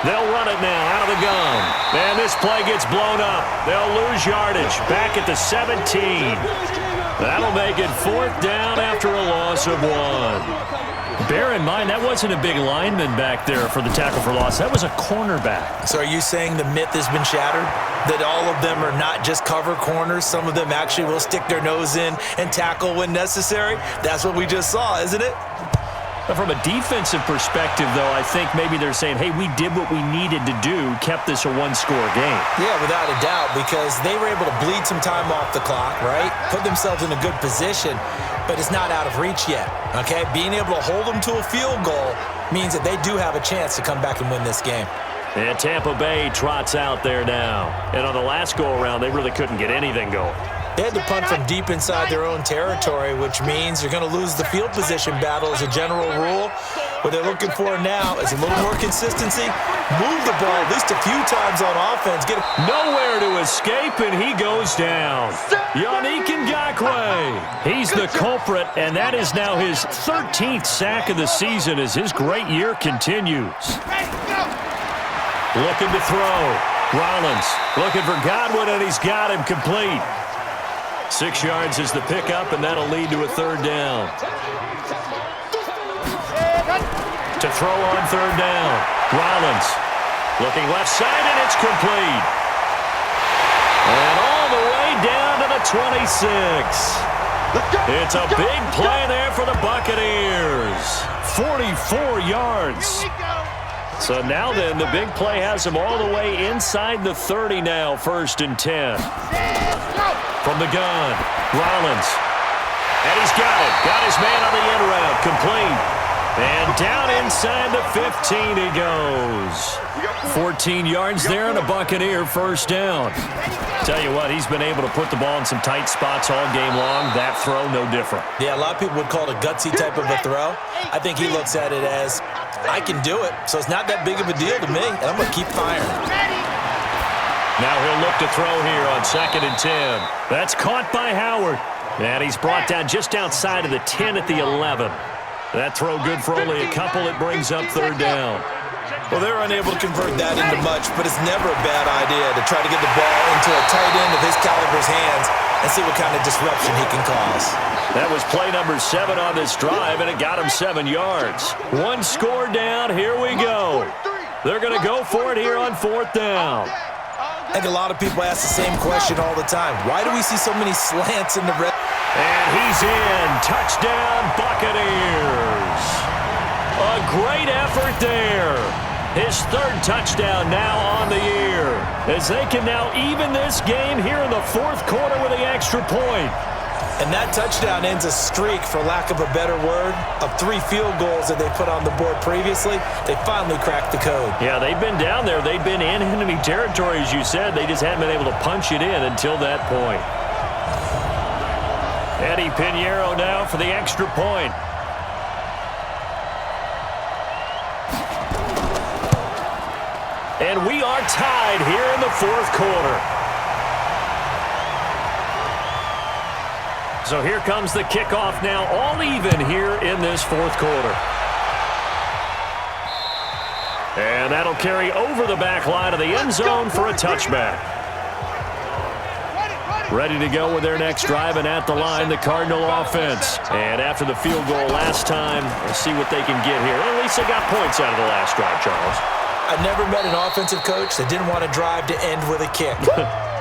They'll run it now out of the gun. And this play gets blown up. They'll lose yardage back at the 17. That'll make it 4th down after a loss of 1. Bear in mind, that wasn't a big lineman back there for the tackle for loss. That was a cornerback. So are you saying the myth has been shattered? That all of them are not just cover corners? Some of them actually will stick their nose in and tackle when necessary? That's what we just saw, isn't it? But from a defensive perspective, though, I think maybe they're saying, hey, we did what we needed to do, kept this a 1-score game. Yeah, without a doubt, because they were able to bleed some time off the clock, right? Put themselves in a good position, but it's not out of reach yet, okay? Being able to hold them to a field goal means that they do have a chance to come back and win this game. And Tampa Bay trots out there now. And on the last go-around, they really couldn't get anything going. They had to punt from deep inside their own territory, which means you're going to lose the field position battle as a general rule. What they're looking for now is a little more consistency. Move the ball at least a few times on offense. Get nowhere to escape, and he goes down. Yannick Ngakoue. He's the culprit, and that is now his 13th sack of the season as his great year continues. Looking to throw. Rollins looking for Godwin, and he's got him complete. 6 yards is the pickup, and that'll lead to a 3rd down. To throw on 3rd down. Rollins looking left side, and it's complete. And all the way down to the 26. It's a big play there for the Buccaneers. 44 yards. So now then, the big play has him all the way inside the 30 now, 1st and 10. From the gun, Rollins. And he's got it. Got his man on the in route, complete. And down inside the 15 he goes. 14 yards there and a Buccaneer 1st down. Tell you what, he's been able to put the ball in some tight spots all game long. That throw, no different. Yeah, a lot of people would call it a gutsy type of a throw. I think he looks at it as, I can do it, so it's not that big of a deal to me, and I'm going to keep firing. Now he'll look to throw here on 2nd and 10. That's caught by Howard. And he's brought down just outside of the 10 at the 11. That throw good for only a couple. It brings up 3rd down. Well, they're unable to convert that into much, but it's never a bad idea to try to get the ball into a tight end of his caliber's hands and see what kind of disruption he can cause. That was play number 7 on this drive, and it got him 7 yards. One score down. Here we go. They're going to go for it here on 4th down. I think a lot of people ask the same question all the time. Why do we see so many slants in the red? And he's in. Touchdown, Buccaneers. A great effort there. His 3rd touchdown now on the year, as they can now even this game here in the 4th quarter with the extra point. And that touchdown ends a streak, for lack of a better word, of 3 field goals that they put on the board previously. They finally cracked the code. Yeah, they've been down there. They've been in enemy territory, as you said. They just haven't been able to punch it in until that point. Eddie Pinheiro now for the extra point. And we are tied here in the 4th quarter. So here comes the kickoff now, all even here in this 4th quarter. And that'll carry over the back line of the end zone for a touchback. Ready to go with their next drive, and at the line, the Cardinal offense. And after the field goal last time, let's see what they can get here. Well, at least they got points out of the last drive, Charles. I never met an offensive coach that didn't want to drive to end with a kick.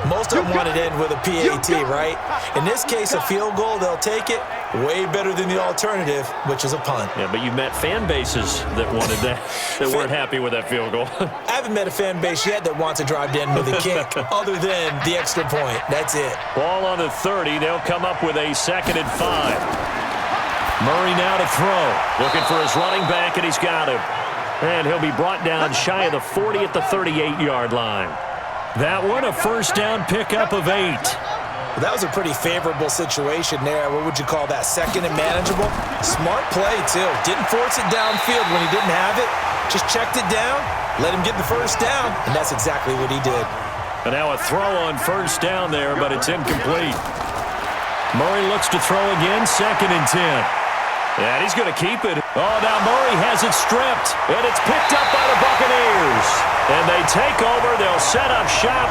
Most of them wanted to end with a PAT, right? In this case, a field goal, they'll take it. Way better than the alternative, which is a punt. Yeah, but you've met fan bases that wanted that, that weren't happy with that field goal. I haven't met a fan base yet that wants to drive to end with a kick, other than the extra point. That's it. Ball on the 30. They'll come up with a 2nd and 5. Murray now to throw. Looking for his running back, and he's got him. And he'll be brought down shy of the 40 at the 38-yard line. That one, a first down pickup of 8. Well, that was a pretty favorable situation there. What would you call that? 2nd and manageable? Smart play, too. Didn't force it downfield when he didn't have it. Just checked it down, let him get the first down, and that's exactly what he did. And now a throw on first down there, but it's incomplete. Murray looks to throw again, 2nd and 10. And he's going to keep it. Oh, now Murray has it stripped, and it's picked up by the Buccaneers. And they take over. They'll set up shop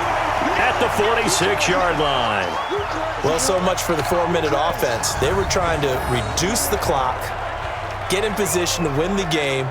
at the 46-yard line. Well, so much for the 4-minute offense. They were trying to reduce the clock, get in position to win the game,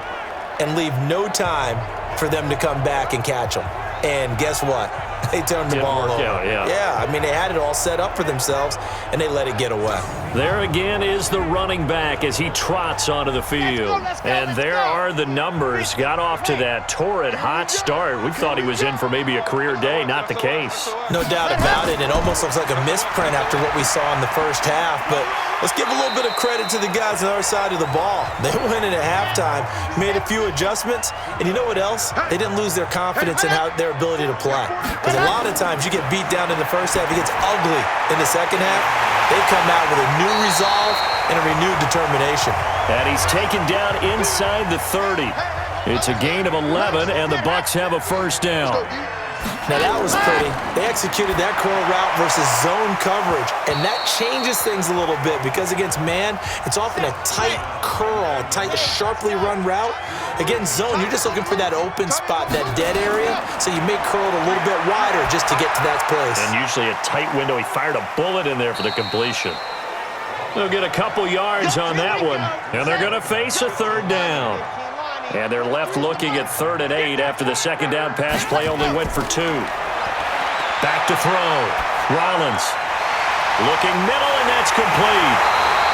and leave no time for them to come back and catch them. And guess what? They turned the ball over. Yeah, I mean, they had it all set up for themselves, and they let it get away. There again is the running back as he trots onto the field. And there are the numbers. Got off to that torrid hot start. We thought he was in for maybe a career day. Not the case. No doubt about it. It almost looks like a misprint after what we saw in the first half. But let's give a little bit of credit to the guys on the other side of the ball. They went in at halftime, made a few adjustments, and you know what else? They didn't lose their confidence in their ability to play. Because a lot of times you get beat down in the first half, it gets ugly in the second half. They come out with a new resolve and a renewed determination. And he's taken down inside the 30. It's a gain of 11, and the Bucs have a first down. Now that was pretty. They executed that curl route versus zone coverage, and that changes things a little bit because against man, it's often a tight curl, tight, sharply run route. Against zone, you're just looking for that open spot, that dead area, so you may curl it a little bit wider just to get to that place. And usually a tight window. He fired a bullet in there for the completion. They'll get a couple yards on that one, and they're going to face a 3rd down. And they're left looking at 3rd and 8 after the 2nd down pass play only went for 2. Back to throw. Rollins looking middle, and that's complete.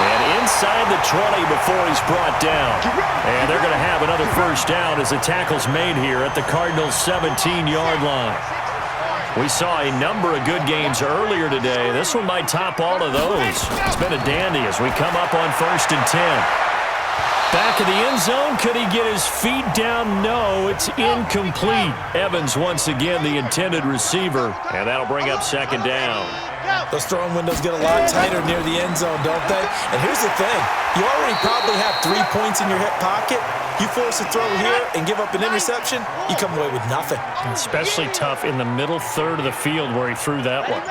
And inside the 20 before he's brought down. And they're going to have another first down as the tackle's made here at the Cardinals' 17-yard line. We saw a number of good games earlier today. This one might top all of those. It's been a dandy as we come up on 1st and 10. Back of the end zone. Could he get his feet down? No, it's incomplete. Evans once again the intended receiver, and that'll bring up 2nd down. Those throwing windows get a lot tighter near the end zone, don't they? And here's the thing. You already probably have 3 points in your hip pocket. You force a throw here and give up an interception, you come away with nothing. Especially tough in the middle 3rd of the field where he threw that one.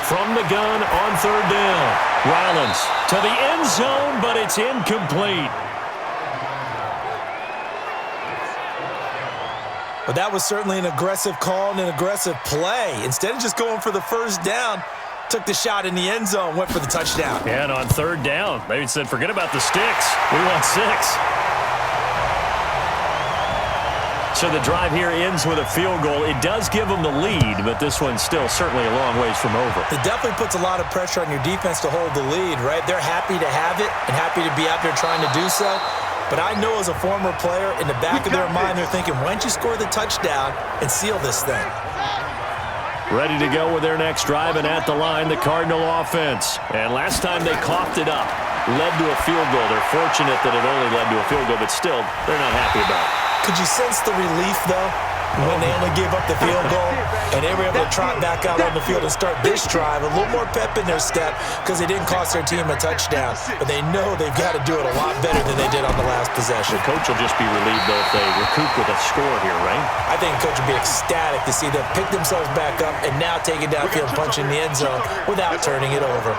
From the gun on 3rd down. Rollins to the end zone, but it's incomplete. But that was certainly an aggressive call and an aggressive play. Instead of just going for the first down, took the shot in the end zone, went for the touchdown. And on third down, they said, forget about the sticks. We want 6. So the drive here ends with a field goal. It does give them the lead, but this one's still certainly a long ways from over. It definitely puts a lot of pressure on your defense to hold the lead, right? They're happy to have it and happy to be out there trying to do so. But I know as a former player, in the back of their mind, they're thinking, why don't you score the touchdown and seal this thing? Ready to go with their next drive, and at the line, the Cardinal offense. And last time they coughed it up, led to a field goal. They're fortunate that it only led to a field goal, but still, they're not happy about it. Could you sense the relief, though, when they only gave up the field goal and they were able to trot back out on the field and start this drive? A little more pep in their step because they didn't cost their team a touchdown. But they know they've got to do it a lot better than they did on the last possession. The coach will just be relieved, though, if they recoup with a score here, right? I think the coach will be ecstatic to see them pick themselves back up and now take it downfield, punch in the end zone without turning it over.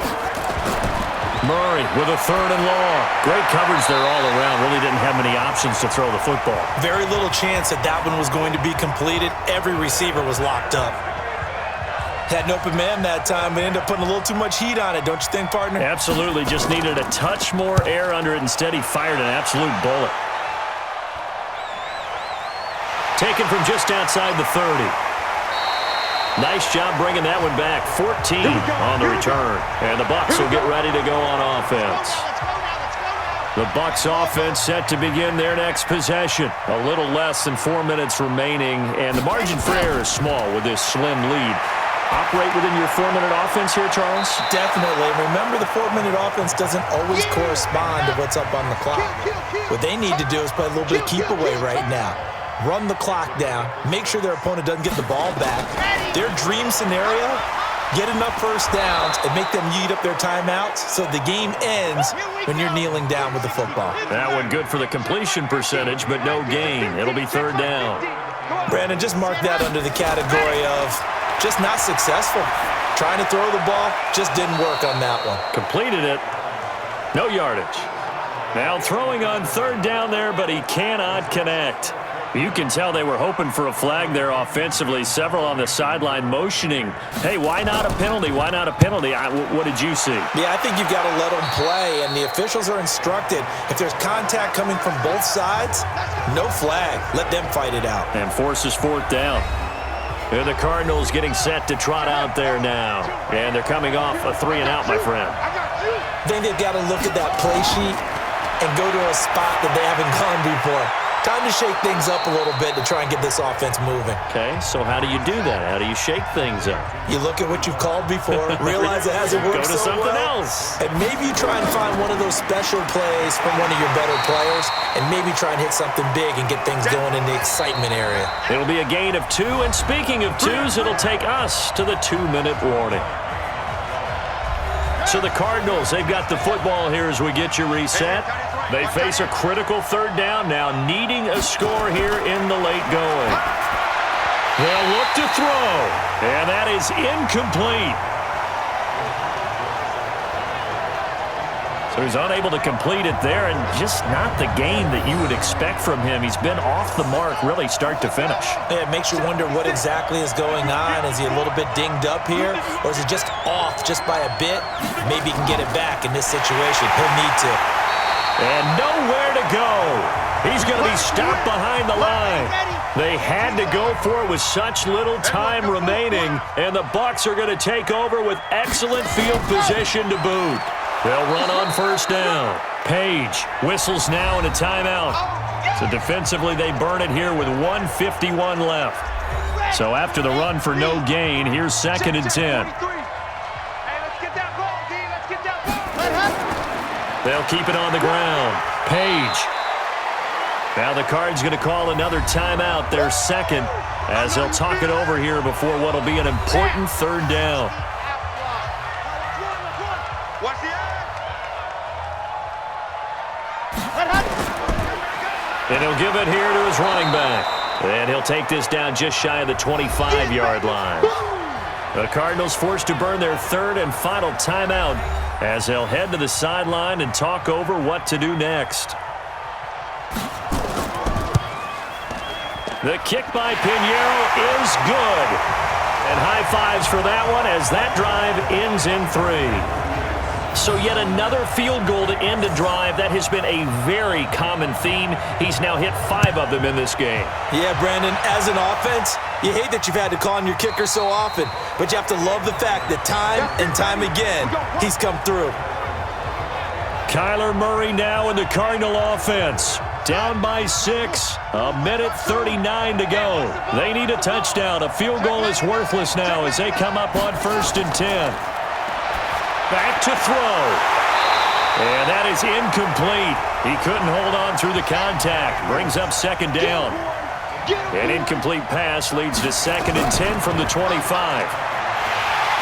Murray with a third and long. Great coverage there all around. Really didn't have many options to throw the football. Very little chance that that one was going to be completed. Every receiver was locked up. Had an open man that time, but ended up putting a little too much heat on it, don't you think, partner? Absolutely. Just needed a touch more air under it. Instead, he fired an absolute bullet. Taken from just outside the 30. Nice job bringing that one back. 14 on the return. And the Bucs will get ready to go on offense. The Bucs offense set to begin their next possession. A little less than 4 minutes remaining, and the margin for error is small with this slim lead. Operate within your 4-minute offense here, Charles? Definitely. Remember, the 4-minute offense doesn't always correspond to what's up on the clock. What they need to do is play a little bit of keep away right now. Run the clock down, make sure their opponent doesn't get the ball back. Their dream scenario, get enough first downs and make them eat up their timeouts so the game ends when you're kneeling down with the football. That one good for the completion percentage, but no gain. It'll be third down. Brandon, just mark that under the category of just not successful. Trying to throw the ball, just didn't work on that one. Completed it. No yardage. Now throwing on third down there, but he cannot connect. You can tell they were hoping for a flag there offensively. Several on the sideline motioning, hey, why not a penalty? Why not a penalty? What did you see? Yeah, I think you've got to let them play, and the officials are instructed. If there's contact coming from both sides, no flag. Let them fight it out. And forces fourth down. And the Cardinals getting set to trot out there now. And they're coming off a 3-and-out, my friend. I think they've got to look at that play sheet and go to a spot that they haven't gone before. Time to shake things up a little bit to try and get this offense moving. Okay, so how do you do that? How do you shake things up? You look at what you've called before, realize it hasn't worked Go to so something well, else. and maybe you try and find one of those special plays from one of your better players, and maybe try and hit something big and get things going in the excitement area. It'll be a gain of 2, and speaking of 2s, it'll take us to the 2-minute warning. So the Cardinals, they've got the football here as we get you reset. They face a critical third down now, needing a score here in the late going. They'll look to throw, and that is incomplete. So he's unable to complete it there, and just not the game that you would expect from him. He's been off the mark really start to finish. Yeah, it makes you wonder what exactly is going on. Is he a little bit dinged up here, or is he just off just by a bit? Maybe he can get it back in this situation. He'll need to. And nowhere to go. He's going to be stopped behind the line. They had to go for it with such little time remaining, and the Bucs are going to take over with excellent field position to boot. They'll run on first down. Page whistles now in a timeout. So defensively, they burn it here with 1:51 left. So after the run for no gain, here's 2nd and 10. They'll keep it on the ground. Page. Now the Cards going to call another timeout, their second, as they'll talk it over here before what'll be an important third down. And he'll give it here to his running back. And he'll take this down just shy of the 25-yard line. The Cardinals forced to burn their third and final timeout as they'll head to the sideline and talk over what to do next. The kick by Pinheiro is good. And high fives for that one as that drive ends in 3. So yet another field goal to end a drive. That has been a very common theme. He's now hit 5 of them in this game. Yeah, Brandon, as an offense, you hate that you've had to call on your kicker so often, but you have to love the fact that time and time again, he's come through. Kyler Murray now in the Cardinal offense. Down by 6, a minute 39 to go. They need a touchdown. A field goal is worthless now as they come up on 1st and 10. Back to throw. And that is incomplete. He couldn't hold on through the contact. Brings up 2nd down. An incomplete pass leads to 2nd and 10 from the 25.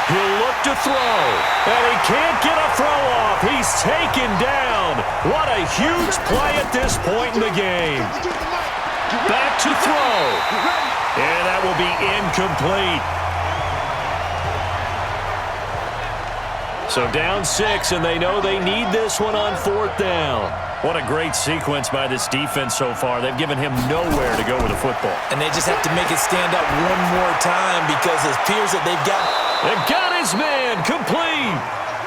He'll look to throw. And he can't get a throw off. He's taken down. What a huge play at this point in the game. Back to throw. And that will be incomplete. So down 6, and they know they need this one on 4th down. What a great sequence by this defense so far. They've given him nowhere to go with the football. And they just have to make it stand up one more time because it appears that they've got his man complete.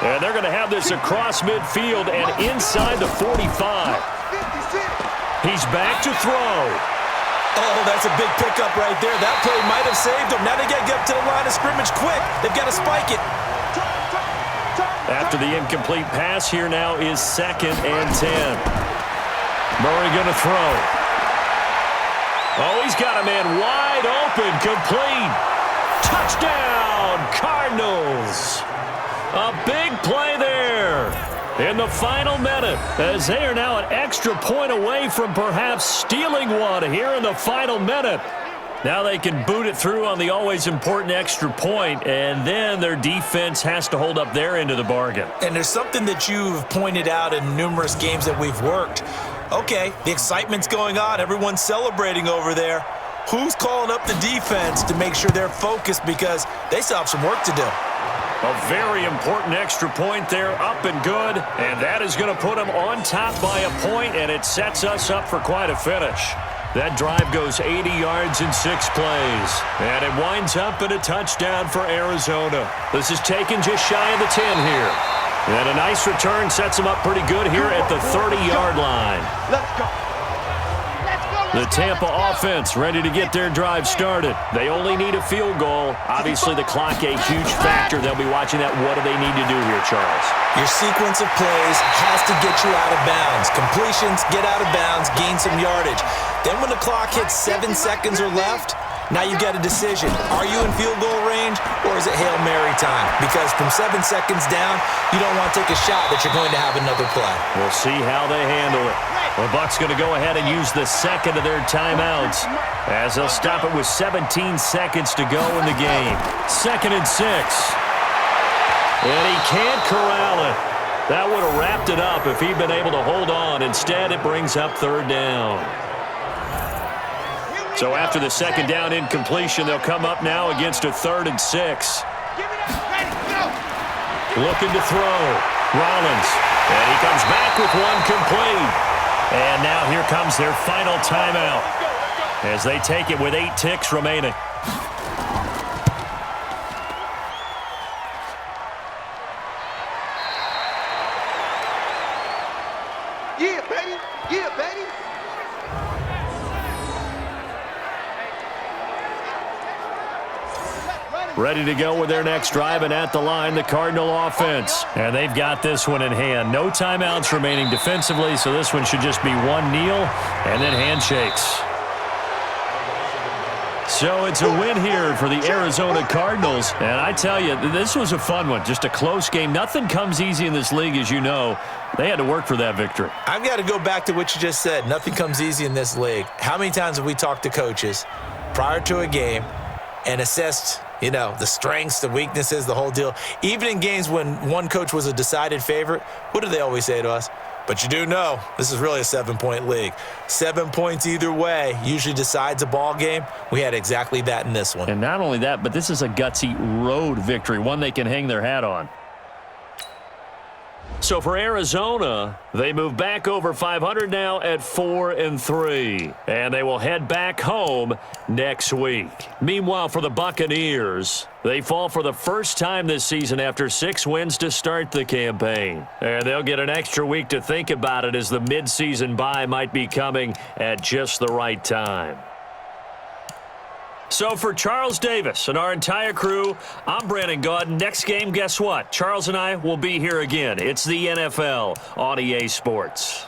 And they're going to have this across midfield and inside the 45. He's back to throw. Oh, that's a big pickup right there. That play might have saved them. Now they got to get up to the line of scrimmage quick. They've got to spike it. After the incomplete pass, here now is 2nd and 10. Murray going to throw. Oh, he's got a man wide open, complete. Touchdown, Cardinals. A big play there in the final minute as they are now an extra point away from perhaps stealing one here in the final minute. Now they can boot it through on the always important extra point, and then their defense has to hold up their end of the bargain. And there's something that you've pointed out in numerous games that we've worked. Okay, the excitement's going on. Everyone's celebrating over there. Who's calling up the defense to make sure they're focused because they still have some work to do? A very important extra point there, up and good, and that is going to put them on top by a point, and it sets us up for quite a finish. That drive goes 80 yards in 6 plays. And it winds up in a touchdown for Arizona. This is taken just shy of the 10 here. And a nice return sets them up pretty good here at the 30-yard line. Let's go. The Tampa offense ready to get their drive started. They only need a field goal. Obviously, the clock a huge factor. They'll be watching that. What do they need to do here, Charles? Your sequence of plays has to get you out of bounds. Completions, get out of bounds, gain some yardage. Then when the clock hits 7 seconds or left, now you get a decision. Are you in field goal range or is it Hail Mary time? Because from 7 seconds down, you don't want to take a shot that you're going to have another play. We'll see how they handle it. The Bucs going to go ahead and use the second of their timeouts as they'll stop it with 17 seconds to go in the game. 2nd and 6. And he can't corral it. That would have wrapped it up if he'd been able to hold on. Instead, it brings up 3rd down. So after the 2nd down incompletion, they'll come up now against a 3rd and 6. Looking to throw. Rollins. And he comes back with one complete. And now here comes their final timeout as they take it with 8 ticks remaining. Yeah, baby. Yeah, baby. Ready to go with their next drive, and at the line, the Cardinal offense. And they've got this one in hand. No timeouts remaining defensively, so this one should just be one kneel and then handshakes. So it's a win here for the Arizona Cardinals. And I tell you, this was a fun one. Just a close game. Nothing comes easy in this league, as you know. They had to work for that victory. I've got to go back to what you just said. Nothing comes easy in this league. How many times have we talked to coaches prior to a game and assessed, you know, the strengths, the weaknesses, the whole deal? Even in games when one coach was a decided favorite, what do they always say to us? But you do know this is really a 7-point league. 7 points either way usually decides a ball game. We had exactly that in this one. And not only that, but this is a gutsy road victory, one they can hang their hat on. So for Arizona, they move back over 500 now at 4-3. And they will head back home next week. Meanwhile, for the Buccaneers, they fall for the first time this season after 6 wins to start the campaign. And they'll get an extra week to think about it as the midseason bye might be coming at just the right time. So for Charles Davis and our entire crew, I'm Brandon Gaudin. Next game, guess what? Charles and I will be here again. It's the NFL on EA Sports.